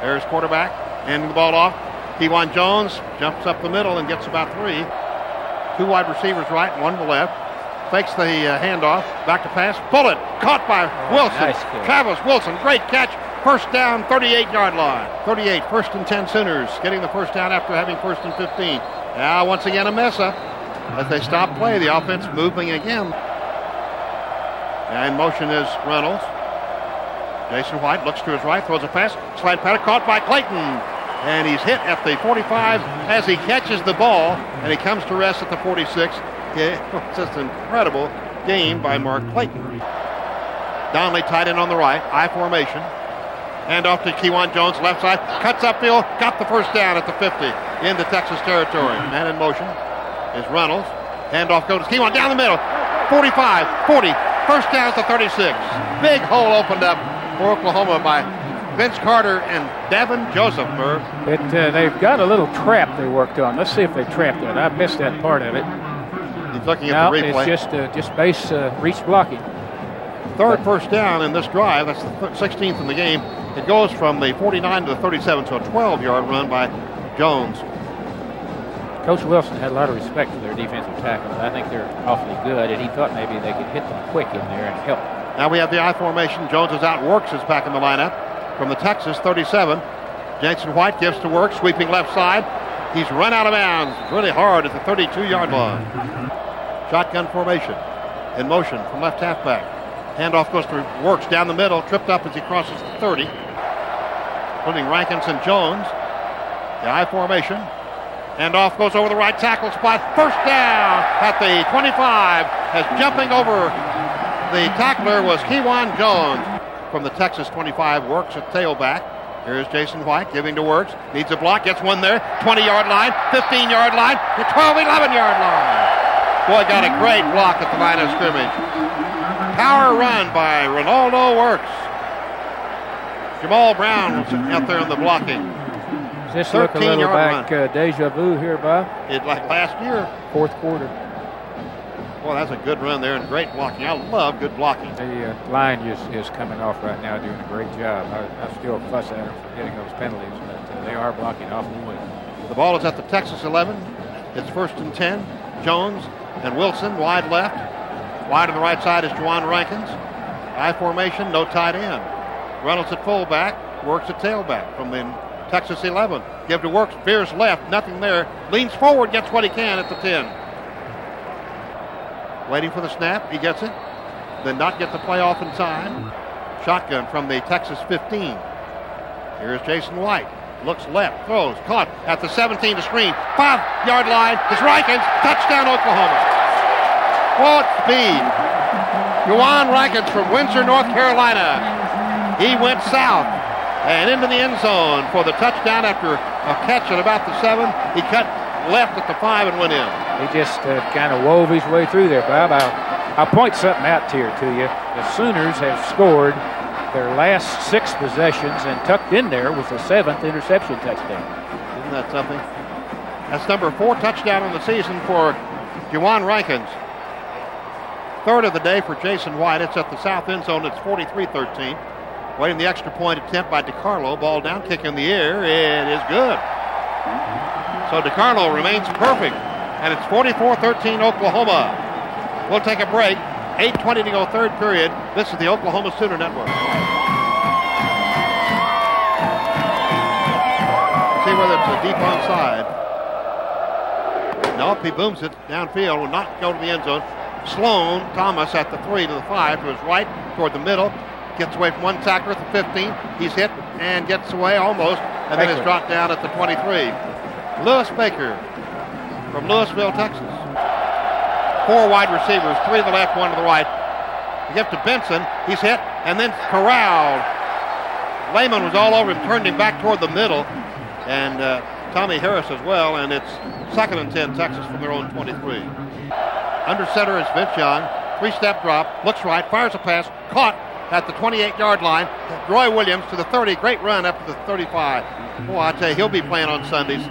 D: There's quarterback. Handing the ball off. Kewan Jones jumps up the middle and gets about 3. 2 wide receivers right and 1 to left. Fakes the handoff. Back to pass. Bullet. Caught by Wilson.
G: Nice
D: Travis Wilson. Great catch. First down, 38-yard line. 38, first and 10 Sooners. Getting the first down after having first and 15. Now, once again, a mess-up. As they stop play, the offense moving again. And in motion is Reynolds. Jason White looks to his right, throws a pass, slide pattern caught by Clayton. And he's hit at the 45 as he catches the ball, and he comes to rest at the 46. It's just an incredible game by Mark Clayton. Donnelly tight end on the right, I formation. Hand off to Kewan Jones, left side, cuts upfield, got the first down at the 50 into Texas territory. Man in motion is Reynolds. Handoff goes to Kewan down the middle. 45, 40, first down at the 36. Big hole opened up for Oklahoma by Vince Carter and Devin Joseph.
G: They've got a little trap they worked on. Let's see if they trapped it. I missed that part of it.
D: He's looking at the replay.
G: It's just base reach blocking.
D: Third first down in this drive. That's the 16th in the game. It goes from the 49 to the 37, so a 12-yard run by Jones.
G: Coach Wilson had a lot of respect for their defensive tackles. I think they're awfully good, and he thought maybe they could hit them quick in there and help.
D: Now we have the I formation. Jones is out. Works is back in the lineup from the Texas 37. Jason White gives to Works, sweeping left side. He's run out of bounds really hard at the 32-yard line. Shotgun formation in motion from left halfback. Handoff goes to Works down the middle, tripped up as he crosses the 30. Including Rankins and Jones. The I formation. Handoff goes over the right tackle spot. First down at the 25 as jumping over the tackler was Kewan Jones from the Texas 25. Works at tailback. Here's Jason White giving to Works. Needs a block, gets one there. 20-yard line, 15-yard line, the 12, 11-yard line. Boy, got a great block at the line of scrimmage. Power run by Ronaldo Works. Jamal Brown was out there in the blocking.
G: Does this look a little like deja vu here, Bob?
D: It's like last year.
G: Fourth quarter.
D: Well, that's a good run there and great blocking. I love good blocking.
G: The line is coming off right now, doing a great job. I still fuss at them for getting those penalties, but they are blocking awfully well.
D: The ball is at the Texas 11. It's first and 10. Jones and Wilson wide left. Wide on the right side is Juwan Rankins. I formation, no tight end. Reynolds at fullback, Works at tailback from the Texas 11. Give to Works, veers left, nothing there. Leans forward, gets what he can at the 10. Waiting for the snap, he gets it. Then not get the play off in time. Shotgun from the Texas 15. Here's Jason White. Looks left, throws, caught at the 17 to screen. 5-yard line is Rankins. Touchdown, Oklahoma. What speed. Juwan Rankins from Windsor, North Carolina. He went south and into the end zone for the touchdown after a catch at about the 7. He cut left at the 5 and went in.
G: He just kind of wove his way through there, Bob. I'll point something out here to you. The Sooners have scored their last 6 possessions, and tucked in there was the 7th interception touchdown.
D: Isn't that something? That's number 4 touchdown on the season for Juwan Rankins. Third of the day for Jason White. It's at the south end zone. It's 43-13. Waiting the extra point attempt by DiCarlo. Ball down, kick in the air. It is good. So DiCarlo remains perfect. And it's 44-13 Oklahoma. We'll take a break. 8:20 to go, third period. This is the Oklahoma Sooner Network. See whether it's a deep onside. Nope, he booms it downfield. Will not go to the end zone. Sloan Thomas at the 3 to the 5 to his right toward the middle. Gets away from one tackler at the 15. He's hit and gets away almost. And then is dropped down at the 23. Lewis Baker from Louisville, Texas. 4 wide receivers, 3 to the left, 1 to the right. They give to Benson. He's hit and then corralled. Lehman was all over him, turned him back toward the middle. And Tommy Harris as well. And it's 2nd and 10 Texas from their own 23. Under center is Vince Young. 3-step drop. Looks right. Fires a pass. Caught at the 28-yard line. Roy Williams to the 30. Great run up to the 35. Boy, I tell you, he'll be playing on Sundays.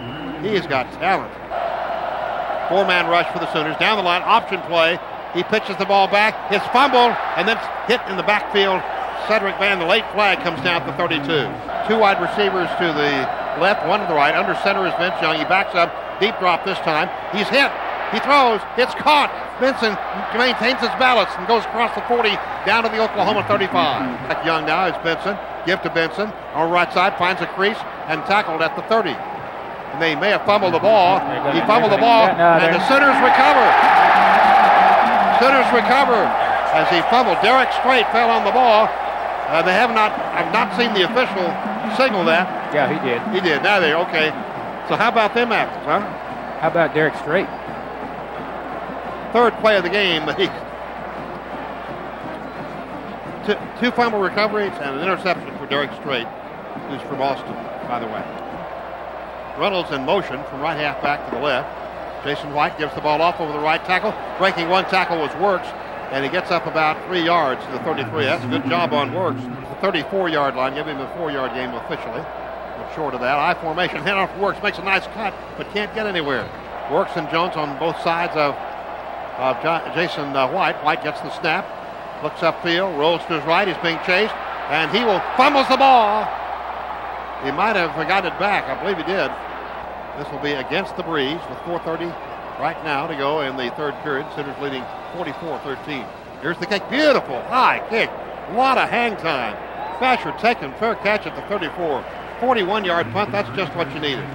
D: He has got talent. 4-man rush for the Sooners. Down the line. Option play. He pitches the ball back. It's fumbled and then hit in the backfield. Cedric Van, the late flag comes down at the 32. 2 wide receivers to the left, 1 to the right. Under center is Vince Young. He backs up. Deep drop this time. He's hit. He throws. It's caught. Benson maintains his balance and goes across the 40 down to the Oklahoma 35. Back Young now is Benson. Give to Benson. On the right side, finds a crease and tackled at the 30. And they may have fumbled the ball. He fumbled the ball, and the Sooners recover. Sooners recover as he fumbled. Derek Strait fell on the ball, They have not. I've not seen the official signal that.
G: Yeah, he did.
D: He did. Now they're okay. So how about them apples, huh?
G: How about Derek Strait?
D: Third play of the game. Two fumble recoveries and an interception for Derek Strait, who's from Austin, by the way. Reynolds in motion from right half back to the left. Jason White gives the ball off over the right tackle. Breaking one tackle was Works, and he gets up about 3 yards to the 33. That's a good job on Works. The 34-yard line, give him a 4-yard game officially. But short of that, I formation, hand off Works, makes a nice cut, but can't get anywhere. Works and Jones on both sides of Jason White. White gets the snap, looks upfield, rolls to his right. He's being chased, and he fumbles the ball. He might have got it back. I believe he did. This will be against the breeze with 4:30 right now to go in the third period. Sooners leading 44-13. Here's the kick. Beautiful high kick. A lot of hang time. Basher taking fair catch at the 34. 41-yard punt. That's just what you needed.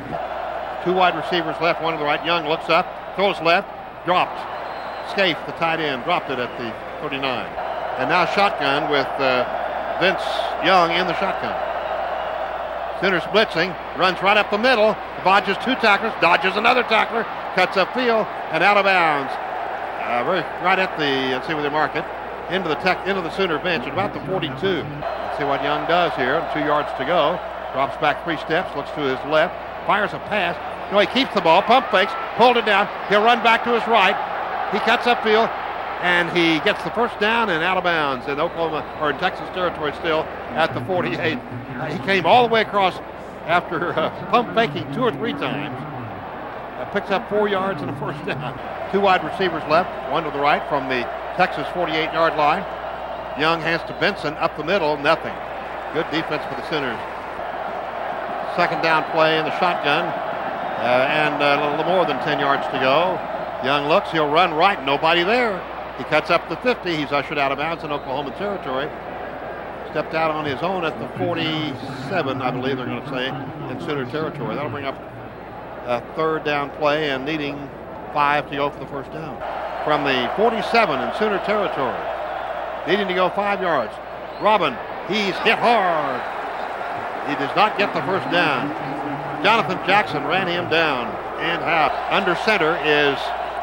D: Two wide receivers left, one to the right. Young looks up, throws left, dropped. Scaife, the tight end, dropped it at the 39. And now shotgun with Vince Young in the shotgun. Sooners blitzing, runs right up the middle, dodges two tacklers, dodges another tackler, cuts upfield and out of bounds. Right at the, let's see where they mark it, into the Sooner bench at about the 42. Let's see what Young does here. 2 yards to go. Drops back 3 steps, looks to his left, fires a pass. No, he keeps the ball, pump fakes, pulled it down. He'll run back to his right. He cuts upfield, and he gets the first down and out of bounds in Oklahoma, or in Texas territory still, at the 48. He came all the way across after pump faking 2 or 3 times. Picks up 4 yards and a first down. 2 wide receivers left, one to the right from the Texas 48-yard line. Young hands to Benson up the middle, nothing. Good defense for the Sooners. Second down play in the shotgun, and a little more than 10 yards to go. Young looks, he'll run right, nobody there. He cuts up the 50, he's ushered out of bounds in Oklahoma territory. Stepped out on his own at the 47, I believe they're going to say, in Sooner territory. That'll bring up a third down play and needing 5 to go for the first down. From the 47 in Sooner territory, needing to go 5 yards. Robin, he's hit hard. He does not get the first down. Jonathan Jackson ran him down and out. Under center is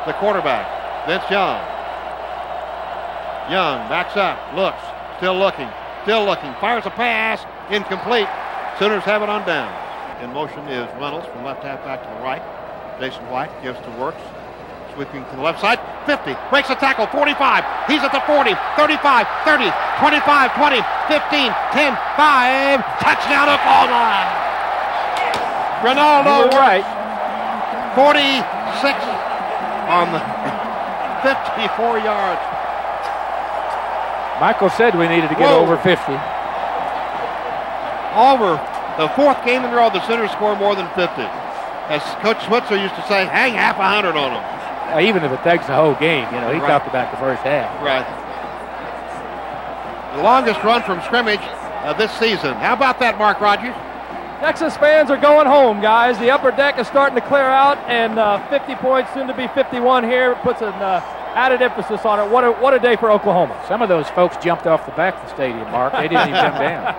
D: the quarterback, Vince Young. Young backs up, looks, still looking, fires a pass, incomplete. Sooners have it on down. In motion is Reynolds from left half back to the right. Jason White gives to Works, sweeping to the left side, 50, breaks a tackle, 45, he's at the 40, 35, 30, 25, 20, 15, 10, 5, touchdown Oklahoma! Ronaldo
G: right.
D: 46 on the 54 yards.
G: Michael said we needed to get over 50.
D: Over the 4th game in a row, the Sooners score more than 50. As Coach Switzer used to say, hang half 100 on them.
G: Even if it takes the whole game, he talked about the first half.
D: Right. The longest run from scrimmage this season. How about that, Mark Rogers?
H: Texas fans are going home, guys. The upper deck is starting to clear out, and 50 points, soon to be 51 here, puts an added emphasis on it. What a day for Oklahoma.
G: Some of those folks jumped off the back of the stadium, Mark. They didn't even jump down.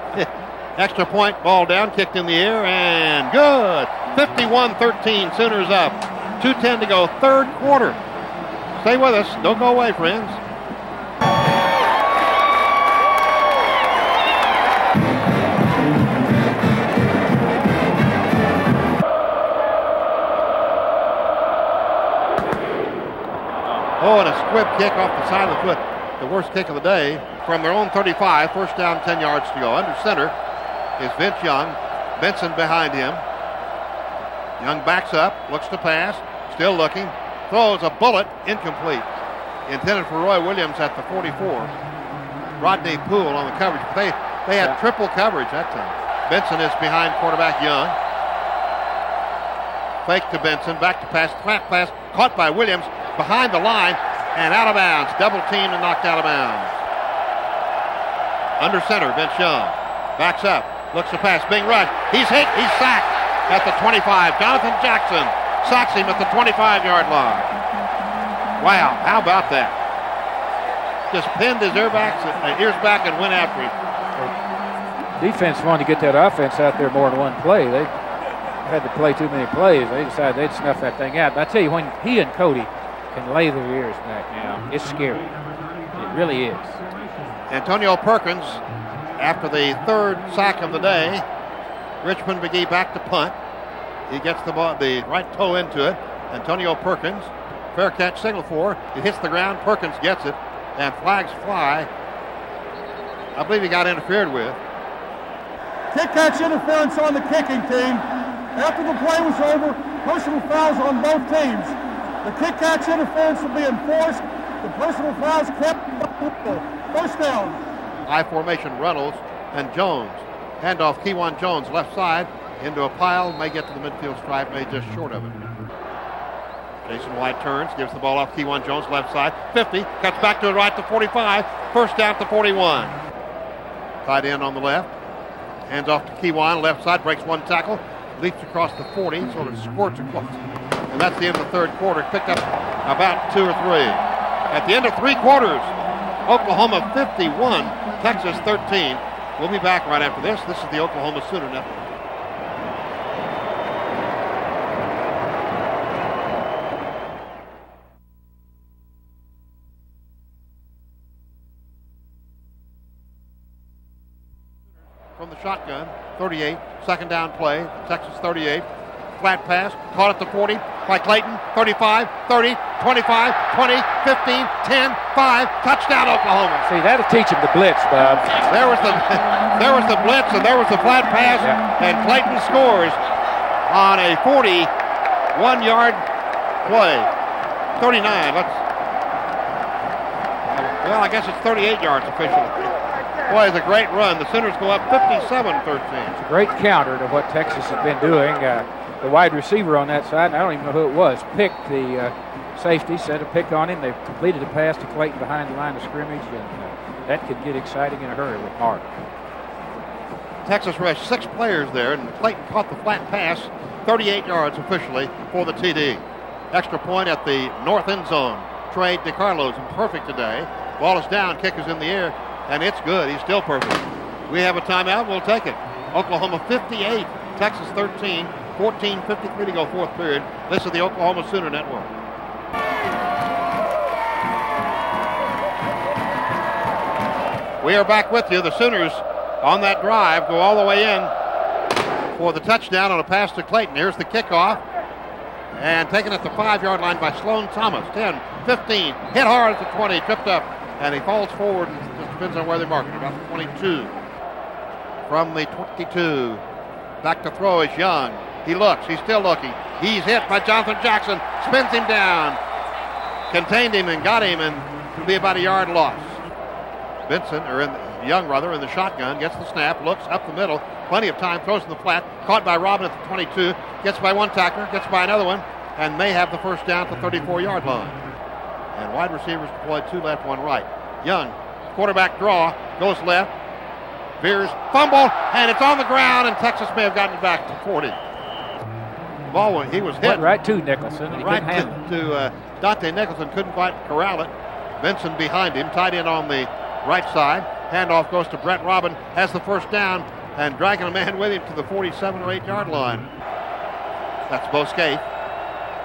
D: Extra point, ball down, kicked in the air, and good. 51-13, Sooners up. 2:10 to go, third quarter. Stay with us. Don't go away, friends. Oh, and a squib kick off the side of the foot. The worst kick of the day from their own 35. First down, 10 yards to go. Under center is Vince Young. Benson behind him. Young backs up, looks to pass, still looking, throws a bullet, incomplete. Intended for Roy Williams at the 44. Rodney Poole on the coverage. They had triple coverage that time. Benson is behind quarterback Young. Fake to Benson, back to pass, flat pass, caught by Williams, behind the line, and out of bounds. Double teamed and knocked out of bounds. Under center, Vince Young. Backs up, looks to pass, being rushed. He's hit, he's sacked at the 25. Jonathan Jackson sacks him at the 25-yard line. Wow, how about that? Just pinned his ears back and went after him.
G: defense wanted to get that offense out there more than one play. They had to play too many plays. They decided they'd snuff that thing out. But I tell you, when he and Cody can lay their ears back now, it's scary. It really is.
D: Antonio Perkins, after the third sack of the day, Richmond McGee back to punt. He gets the ball, the right toe into it. Antonio Perkins, fair catch, signal for. It hits the ground. Perkins gets it, and flags fly. I believe he got interfered with.
I: Kick catch interference on the kicking team. After the play was over, personal fouls on both teams. The kick catch interference will be enforced. The personal fouls kept. First down.
D: I formation Reynolds and Jones. Handoff Kewan Jones left side into a pile. May get to the midfield stripe, may just short of it. Jason White turns, gives the ball off Kewan Jones left side. 50, cuts back to the right to 45. First down to 41. Tight end on the left. Hands off to Kewan, left side, breaks one tackle. Leaps across the 40, sort of squirts across. And that's the end of the third quarter. Picked up about 2 or 3. At the end of 3 quarters, Oklahoma 51, Texas 13. We'll be back right after this. This is the Oklahoma Sooner Network. From the shotgun, 38, second down play, Texas 38. Flat pass, caught at the 40 by Clayton, 35, 30, 25, 20, 15, 10, 5, touchdown Oklahoma.
G: See, that'll teach him the blitz, Bob.
D: There was the blitz and there was the flat pass, and Clayton scores on a 41-yard play. 39, well, I guess it's 38 yards officially. Boy, it's a great run. The Sooners go up 57-13.
G: It's a great counter to what Texas has been doing. The wide receiver on that side, and I don't even know who it was, picked the safety, set a pick on him. They completed a pass to Clayton behind the line of scrimmage, and that could get exciting in a hurry with Mark.
D: Texas rushed 6 players there, and Clayton caught the flat pass, 38 yards officially for the TD. Extra point at the north end zone. Trey DeCarlo's perfect today. Ball is down, kick is in the air, and it's good. He's still perfect. We have a timeout. We'll take it. Oklahoma 58, Texas 13, 14:53 to go fourth period. This is the Oklahoma Sooner Network. We are back with you. The Sooners on that drive go all the way in for the touchdown on a pass to Clayton. Here's the kickoff. And taken at the 5-yard line by Sloan Thomas. 10, 15, hit hard at the 20, tripped up. And he falls forward, and just depends on where they mark it, about the 22. From the 22, back to throw is Young. He looks, he's still looking. He's hit by Jonathan Jackson, spins him down, contained him and got him, and it'll be about a yard loss. Young in the shotgun, gets the snap, looks up the middle, plenty of time, throws in the flat, caught by Robin at the 22, gets by one tackler, gets by another one, and may have the first down at the 34-yard line. And wide receivers deployed 2 left, 1 right. Young, quarterback draw, goes left, veers, fumble, and it's on the ground, and Texas may have gotten it back to 40. Ball, he was hit.
G: Went right to Nicholson, and he couldn't handle it.
D: To Dante Nicholson, couldn't quite corral it. Benson behind him, tight end on the right side. Handoff goes to Brett Robin, has the first down, and dragging a man with him to the 47 or 8-yard line. That's Bo Scaife.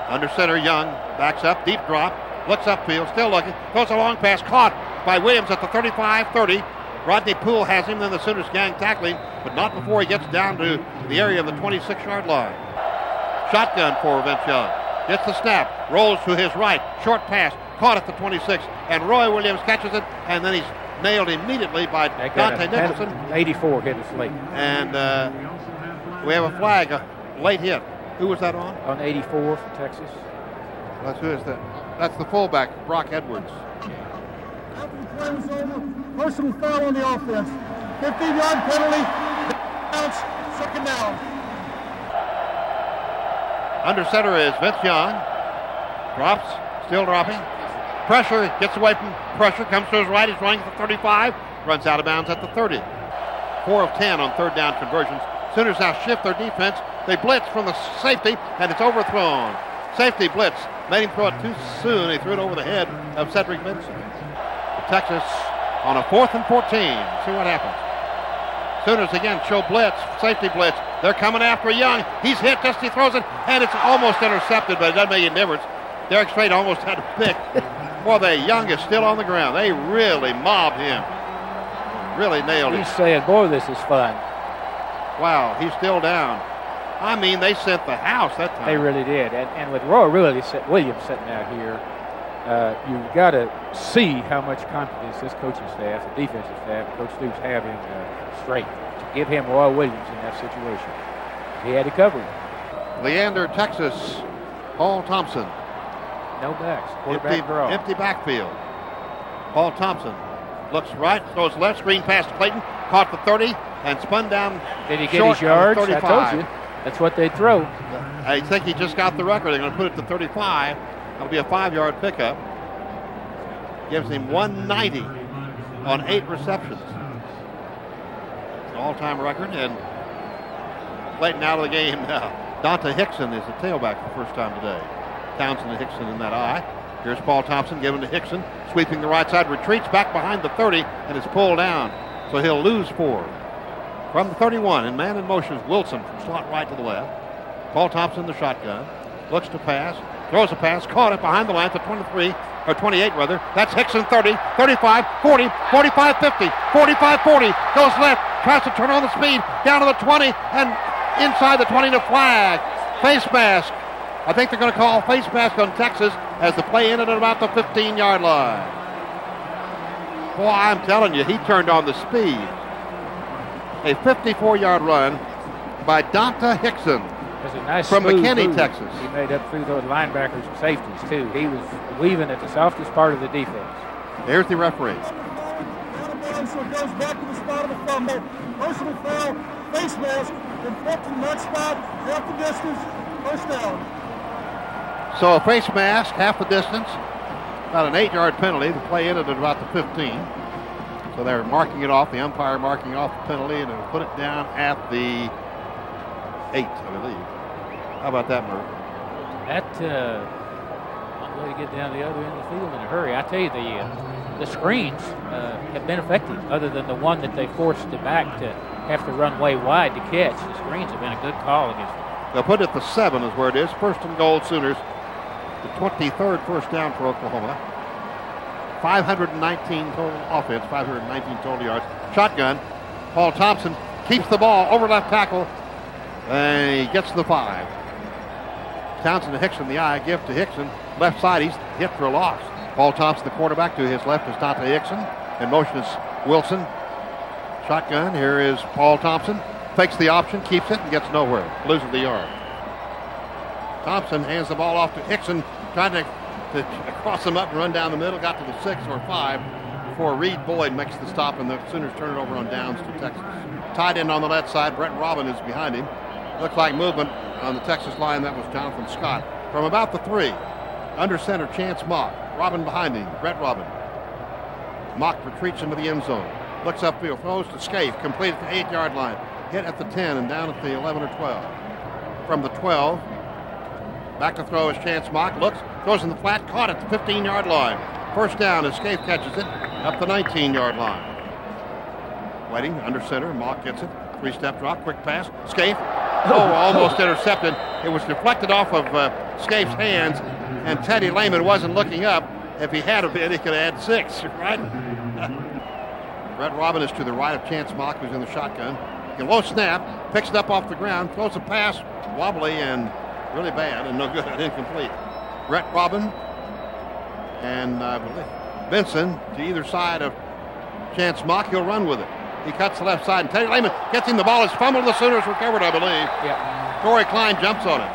D: Under center, Young backs up, deep drop. Looks upfield, still looking, throws a long pass, caught by Williams at the 35-30. Rodney Poole has him, then the Sooners gang tackling, but not before he gets down to the area of the 26-yard line. Shotgun for Vince Young. Gets the snap, rolls to his right, short pass, caught at the 26, and Roy Williams catches it, and then he's nailed immediately by Dante Nicholson.
G: 84 hit us late.
D: And we have a flag, a late hit. Who was that on?
G: On 84 for Texas.
D: Who is that? That's the fullback, Brock Edwards.
I: After the play was over, personal foul on the offense. 15-yard penalty, bounce, second down.
D: Under center is Vince Young. Drops, still dropping. Pressure, gets away from pressure, comes to his right, he's running at the 35, runs out of bounds at the 30. 4 of 10 on third down conversions. Sooners now shift their defense. They blitz from the safety, and it's overthrown. Safety blitz. Made him throw it too soon. He threw it over the head of Cedric Benson. Texas on a 4th and 14. See what happens. Sooners again show blitz, safety blitz. They're coming after Young. He's hit just he throws it, and it's almost intercepted, but it doesn't make any difference. Derek Strait almost had to pick. Boy, the Young is still on the ground. They really mobbed him. Really nailed him.
G: He's saying, boy, this is fun.
D: Wow, he's still down. I mean, they sent the house that time.
G: They really did. And with Roy Williams sitting out here, you've got to see how much confidence this coaching staff, the defensive staff, Coach Stoops have in Strait to give him Roy Williams in that situation. He had to cover him.
D: Leander, Texas, Paul Thompson.
G: No backs. Quarterback draw.
D: Empty backfield. Paul Thompson looks right, throws left, screen pass to Clayton, caught the 30, and spun down.
G: Did he get his yards?
D: 35.
G: I told you. That's what they throw.
D: I think he just got the record. They're going to put it to 35. That'll be a 5-yard pickup. Gives him 190 on 8 receptions. It's an all-time record, and Clayton out of the game now. Dante Hickson is the tailback for the first time today. Townsend and Hickson in that eye. Here's Paul Thompson giving to Hickson, sweeping the right side, retreats back behind the 30, and is pulled down. So he'll lose 4. From the 31, in man in motion is Wilson from slot right to the left. Paul Thompson, the shotgun, looks to pass, throws a pass, caught it behind the line to 23, or 28 rather. That's Hickson 30, 35, 40, 45, 50, 45, 40, goes left, tries to turn on the speed, down to the 20, and inside the 20 to flag. Face mask. I think they're going to call face mask on Texas as the play ended at about the 15-yard line. Boy, I'm telling you, he turned on the speed. A 54-yard run by Dante Hickson
G: nice
D: from McKinney,
G: move.
D: Texas.
G: He made up through those linebackers and safeties, too. He was weaving at the softest part of the defense.
D: There's the referee.
I: So it goes back to the spot of the fumble. Personal foul, face mask, inflicting that spot, half the distance, first down.
D: So a face mask, half the distance, about an 8-yard penalty. The play ended at about the 15. So they're marking it off, the umpire marking off the penalty, and it'll put it down at the 8, I believe. How about that, Murph?
G: That one way to get down the other end of the field in a hurry. I tell you, the screens have been effective, other than the one that they forced the back to have to run way wide to catch. The screens have been a good call against them.
D: They'll put it at the 7 is where it is. First and goal, Sooners. The 23rd first down for Oklahoma. 519 total offense, 519 total yards. Shotgun. Paul Thompson keeps the ball over left tackle, and he gets to the 5. Townsend to Hickson, the eye, give to Hickson. Left side, he's hit for a loss. Paul Thompson, the quarterback, to his left is Dante Hickson. In motion is Wilson. Shotgun, here is Paul Thompson. Fakes the option, keeps it, and gets nowhere. Loses the yard. Thompson hands the ball off to Hickson, trying to cross him up and run down the middle. Got to the 6 or 5 before Reed Boyd makes the stop, and the Sooners turn it over on downs to Texas. Tied in on the left side, Brett Robin is behind him. Looks like movement on the Texas line. That was Jonathan Scott. From about the 3, under center, Chance Mock. Robin behind him, Brett Robin. Mock retreats into the end zone. Looks upfield, throws to Scaife, complete at the 8-yard line. Hit at the 10 and down at the 11 or 12. From the 12, back to throw is Chance Mock. Looks, throws in the flat, caught at the 15-yard line. First down as Scaife catches it up the 19-yard line. Waiting under center, Mock gets it. 3-step drop, quick pass. Scaife, almost intercepted. It was deflected off of Scaife's hands, and Teddy Lehman wasn't looking up. If he had been, he could have had 6, right? Brett Robin is to the right of Chance Mock, who's in the shotgun. Low snap, picks it up off the ground, throws a pass, wobbly and really bad and no good, incomplete. Brett Robin and I believe Benson to either side of Chance Mock. He'll run with it. He cuts the left side, and Teddy Lehman gets him the ball. It's fumbled. The Sooners recovered, I believe.
G: Yeah.
D: Corey Klein jumps on it.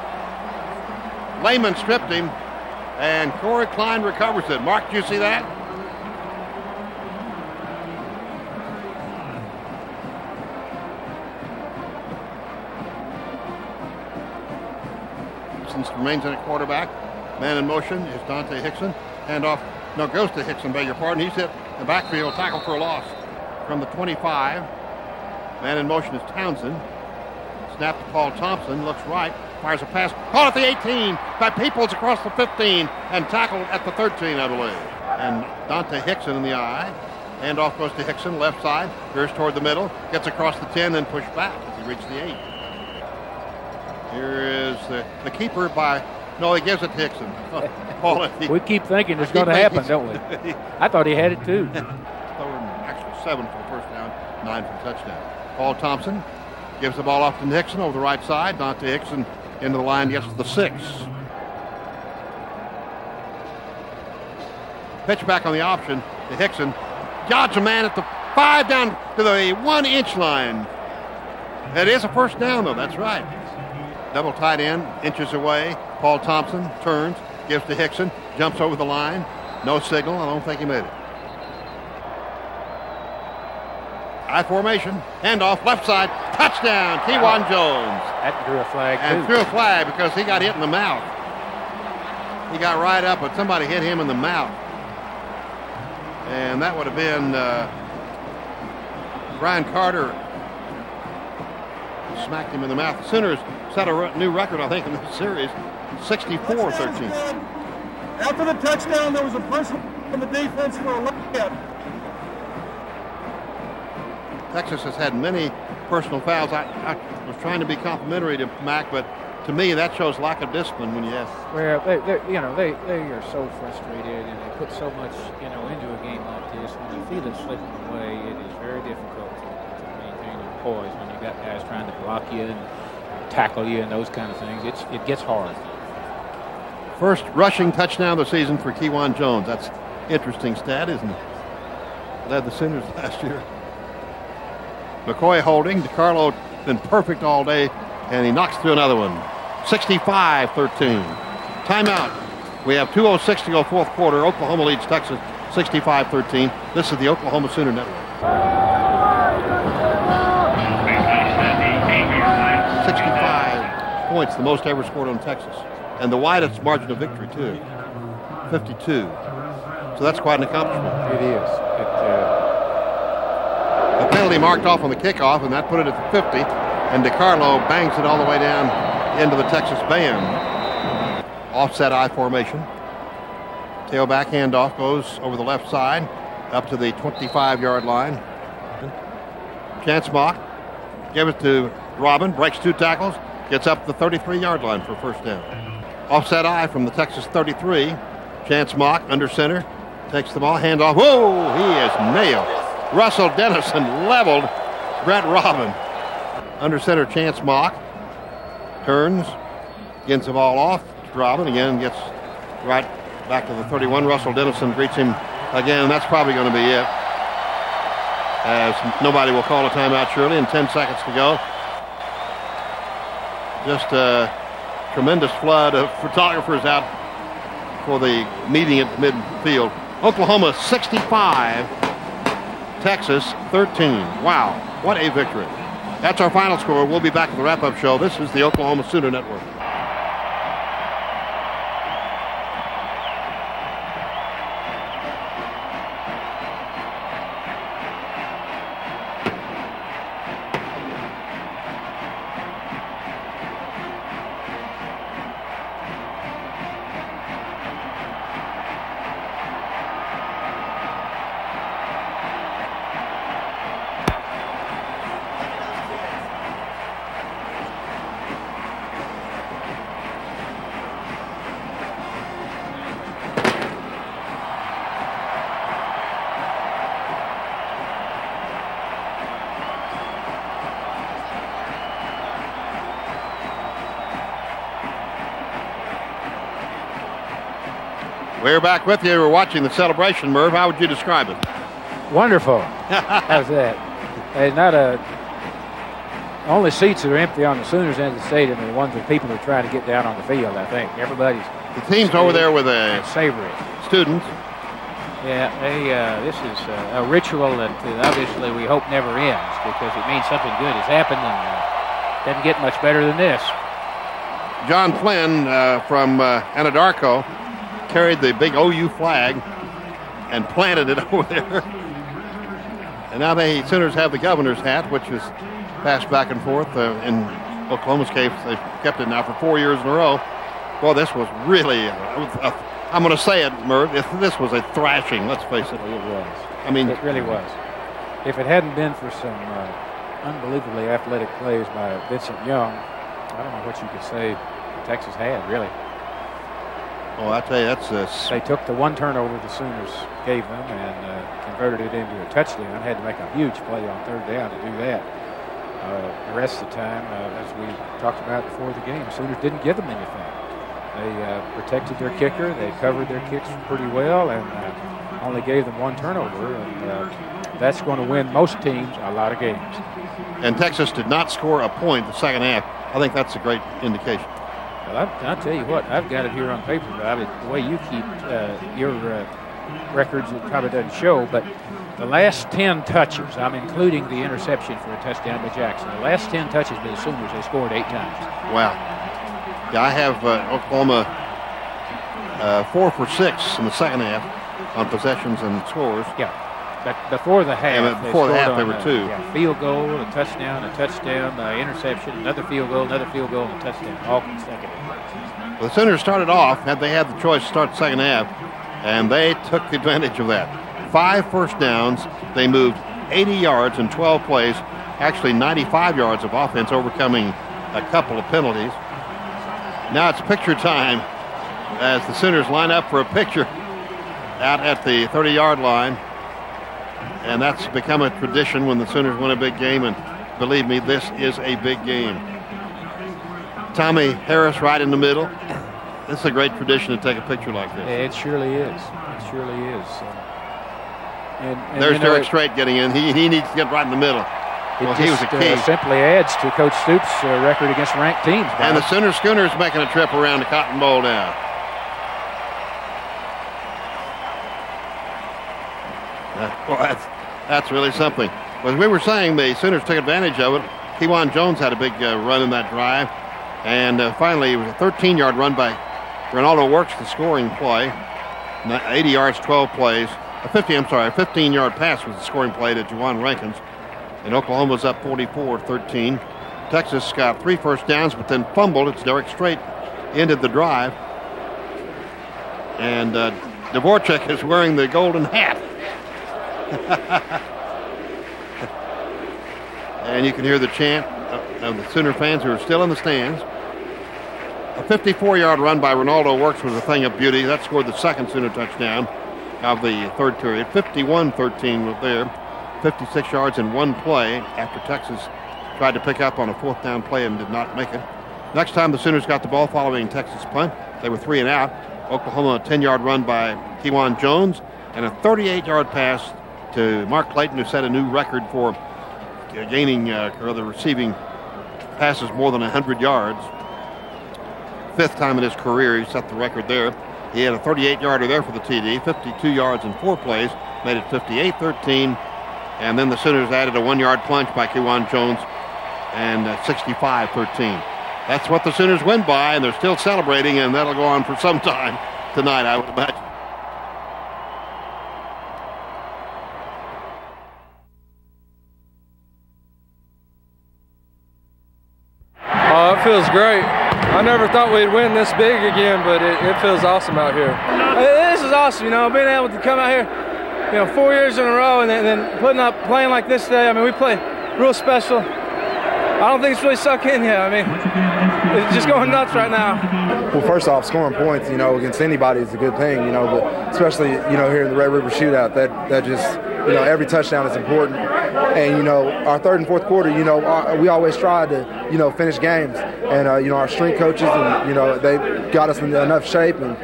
D: Lehman stripped him, and Corey Klein recovers it. Mark, do you see that? Remains in at quarterback. Man in motion is Dante Hickson. Hand off. No, goes to Hickson, beg your pardon. He's hit the backfield, tackle for a loss from the 25. Man in motion is Townsend. Snap to Paul Thompson. Looks right. Fires a pass. Caught at the 18 by Peoples across the 15 and tackled at the 13, I believe. And Dante Hickson in the eye.
B: Handoff goes to Hickson, left side. Veers toward the middle. Gets across the 10, then pushed back as he reached the 8. Here is the keeper by... No, he gives it to Hickson.
G: We keep thinking it's going to happen, don't we? I thought he had it too.
B: Actually 7 for the first down, 9 for the touchdown. Paul Thompson gives the ball off to Hickson over the right side. Not to Hickson into the line, gets to the 6. Pitch back on the option to Hickson. Dodge a man at the 5 down to the 1-inch line. It is a first down, though. That's right. Double tight end, inches away. Paul Thompson turns, gives to Hickson, jumps over the line. No signal. I don't think he made it. I formation, handoff, left side, touchdown, Kewan Jones.
G: That drew a flag,
B: and threw a flag because he got hit in the mouth. He got right up, but somebody hit him in the mouth. And that would have been Brian Carter smacked him in the mouth. The Sooners set a new record, I think, in this series, 64-13.
I: After the touchdown, there was a personal from the defense for a left.
B: Texas has had many personal fouls. I was trying to be complimentary to Mac, but to me that shows lack of discipline when you ask.
G: Well, they are so frustrated, and they put so much into a game like this. When you feel it slipping away, it is very difficult to maintain your poise when you got guys trying to block you and tackle you and those kind of things. It gets hard.
B: First rushing touchdown of the season for Kewan Jones. That's interesting stat, isn't it? Led the Sooners last year. McCoy holding. DiCarlo been perfect all day, and he knocks through another one. 65-13. Timeout. We have 2:06 to go, fourth quarter. Oklahoma leads Texas 65-13. This is the Oklahoma Sooner Network. 65 points, the most ever scored on Texas. And the widest margin of victory, too. 52. So that's quite an accomplishment.
G: It is.
B: The penalty marked off on the kickoff, and that put it at the 50. And DiCarlo bangs it all the way down into the Texas band. Offset I formation. Tailback handoff goes over the left side up to the 25-yard line. Chance Mock. Give it to Robin. Breaks 2 tackles. Gets up the 33-yard line for first down. Offset I from the Texas 33. Chance Mock under center. Takes the ball. Handoff. Whoa! He is nailed. Russell Dennison leveled Brett Robin. Under center, Chance Mock turns, gets the ball off. Robin again gets right back to the 31. Russell Dennison greets him again. That's probably going to be it, as nobody will call a timeout surely, and 10 seconds to go. Just a tremendous flood of photographers out for the meeting at midfield. Oklahoma 65, Texas 13. Wow, what a victory. That's our final score. We'll be back with the wrap-up show. This is the Oklahoma Sooner Network. We're back with you. We're watching the celebration, Merv. How would you describe it?
G: Wonderful. How's that? Only seats that are empty on the Sooners end of the stadium are the ones that people are trying to get down on the field, I think. Everybody's...
B: The team's over there with a...
G: Savory.
B: Students.
G: Yeah, this is a ritual that obviously we hope never ends, because it means something good has happened, and doesn't get much better than this.
B: John Flynn from Anadarko carried the big OU flag and planted it over there. And now the Sooners have the governor's hat, which is passed back and forth. In Oklahoma's case, they've kept it now for 4 years in a row. Well, this was really a I'm going to say it, Mert, if this was a thrashing, let's face it.
G: It was.
B: I mean,
G: it really was. If it hadn't been for some unbelievably athletic plays by Vincent Young, I don't know what you could say Texas had, really.
B: Oh, I tell you, that's
G: they took the one turnover the Sooners gave them and converted it into a touchdown. Had to make a huge play on third down to do that. The rest of the time, as we talked about before the game, Sooners didn't give them anything. They protected their kicker. They covered their kicks pretty well and only gave them one turnover. And that's going to win most teams a lot of games.
B: And Texas did not score a point the second half. I think that's a great indication.
G: Well, I'll tell you what, I've got it here on paper, but the way you keep your records, it probably doesn't show, but the last 10 touches, I'm including the interception for a touchdown by Jackson, the last 10 touches by the Sooners, they scored 8 times.
B: Wow. Yeah, I have Oklahoma 4 for 6 in the second half on possessions and scores.
G: Yeah. But before the half,
B: they were 2.
G: Field goal, a touchdown, interception, another field goal, and a touchdown, all consecutive.
B: Well, the Sooners started off, they had the choice to start the second half, and they took advantage of that. 5 first downs. They moved 80 yards in 12 plays, actually 95 yards of offense, overcoming a couple of penalties. Now it's picture time as the Sooners line up for a picture out at the 30-yard line. And that's become a tradition when the Sooners win a big game, and believe me, this is a big game. Tommy Harris right in the middle. This is a great tradition to take a picture like this.
G: It surely is. It surely is. And
B: there's Derek Strait getting in. He needs to get right in the middle. Well, he was a key.
G: Simply adds to Coach Stoops' record against ranked teams.
B: And the Sooner Schooners making a trip around the Cotton Bowl now. Well, that's really something. As we were saying, the Sooners took advantage of it. Kewan Jones had a big run in that drive. And finally, it was a 13-yard run by Ronaldo Works, the scoring play. 80 yards, 12 plays. A 15-yard pass was the scoring play to Juwan Rankins. And Oklahoma's up 44-13. Texas got 3 first downs, but then fumbled. It's Derek Strait ended the drive. And Dvorak is wearing the golden hat. And you can hear the chant of the Sooner fans who are still in the stands. A 54-yard run by Ronaldo Works was a thing of beauty. That scored the second Sooner touchdown of the third period. 51-13 was there. 56 yards in one play after Texas tried to pick up on a 4th down play and did not make it. Next time the Sooners got the ball following Texas punt, they were 3 and out. Oklahoma, a 10-yard run by Kewan Jones and a 38-yard pass to Mark Clayton, who set a new record for gaining or receiving passes more than 100 yards. 5th time in his career he set the record there. He had a 38-yarder there for the TD, 52 yards in 4 plays, made it 58-13. And then the Sooners added a 1-yard plunge by Kewan Jones and 65-13. That's what the Sooners win by, and they're still celebrating, and that'll go on for some time tonight, I would imagine.
J: Oh, it feels great. I never thought we'd win this big again, but it feels awesome out here.
K: This is awesome, being able to come out here, 4 years in a row and then playing like this today. I mean, we play real special. I don't think it's really sunk in yet. I mean, it's just going nuts right now.
L: Well, first off, scoring points, against anybody is a good thing, but especially, here in the Red River Shootout, that just, every touchdown is important. And, our third and fourth quarter, we always try to, finish games. And, our strength coaches, and, they got us in enough shape. And,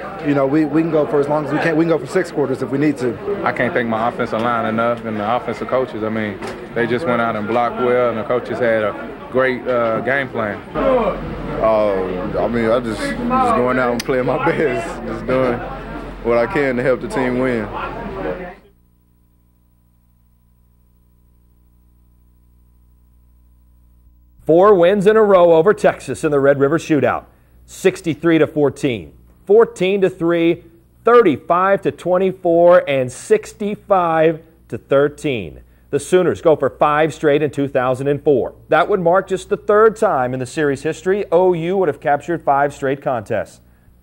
L: we can go for as long as we can. We can go for 6 quarters if we need to.
J: I can't thank my offensive line enough and the offensive coaches. I mean, they just went out and blocked well, and the coaches had a great game plan. I just going out and playing my best, just doing what I can to help the team win.
A: 4 wins in a row over Texas in the Red River Shootout. 63-14, 14-3, 35-24, and 65-13. The Sooners go for 5 straight in 2004. That would mark just the 3rd time in the series history OU would have captured 5 straight contests.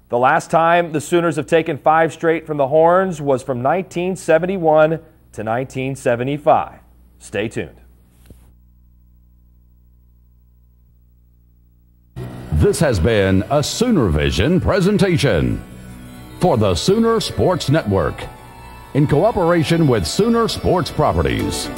A: The last time the Sooners have taken 5 straight from the Horns was from 1971 to 1975. Stay tuned.
M: This has been a Sooner Vision presentation for the Sooner Sports Network in cooperation with Sooner Sports Properties.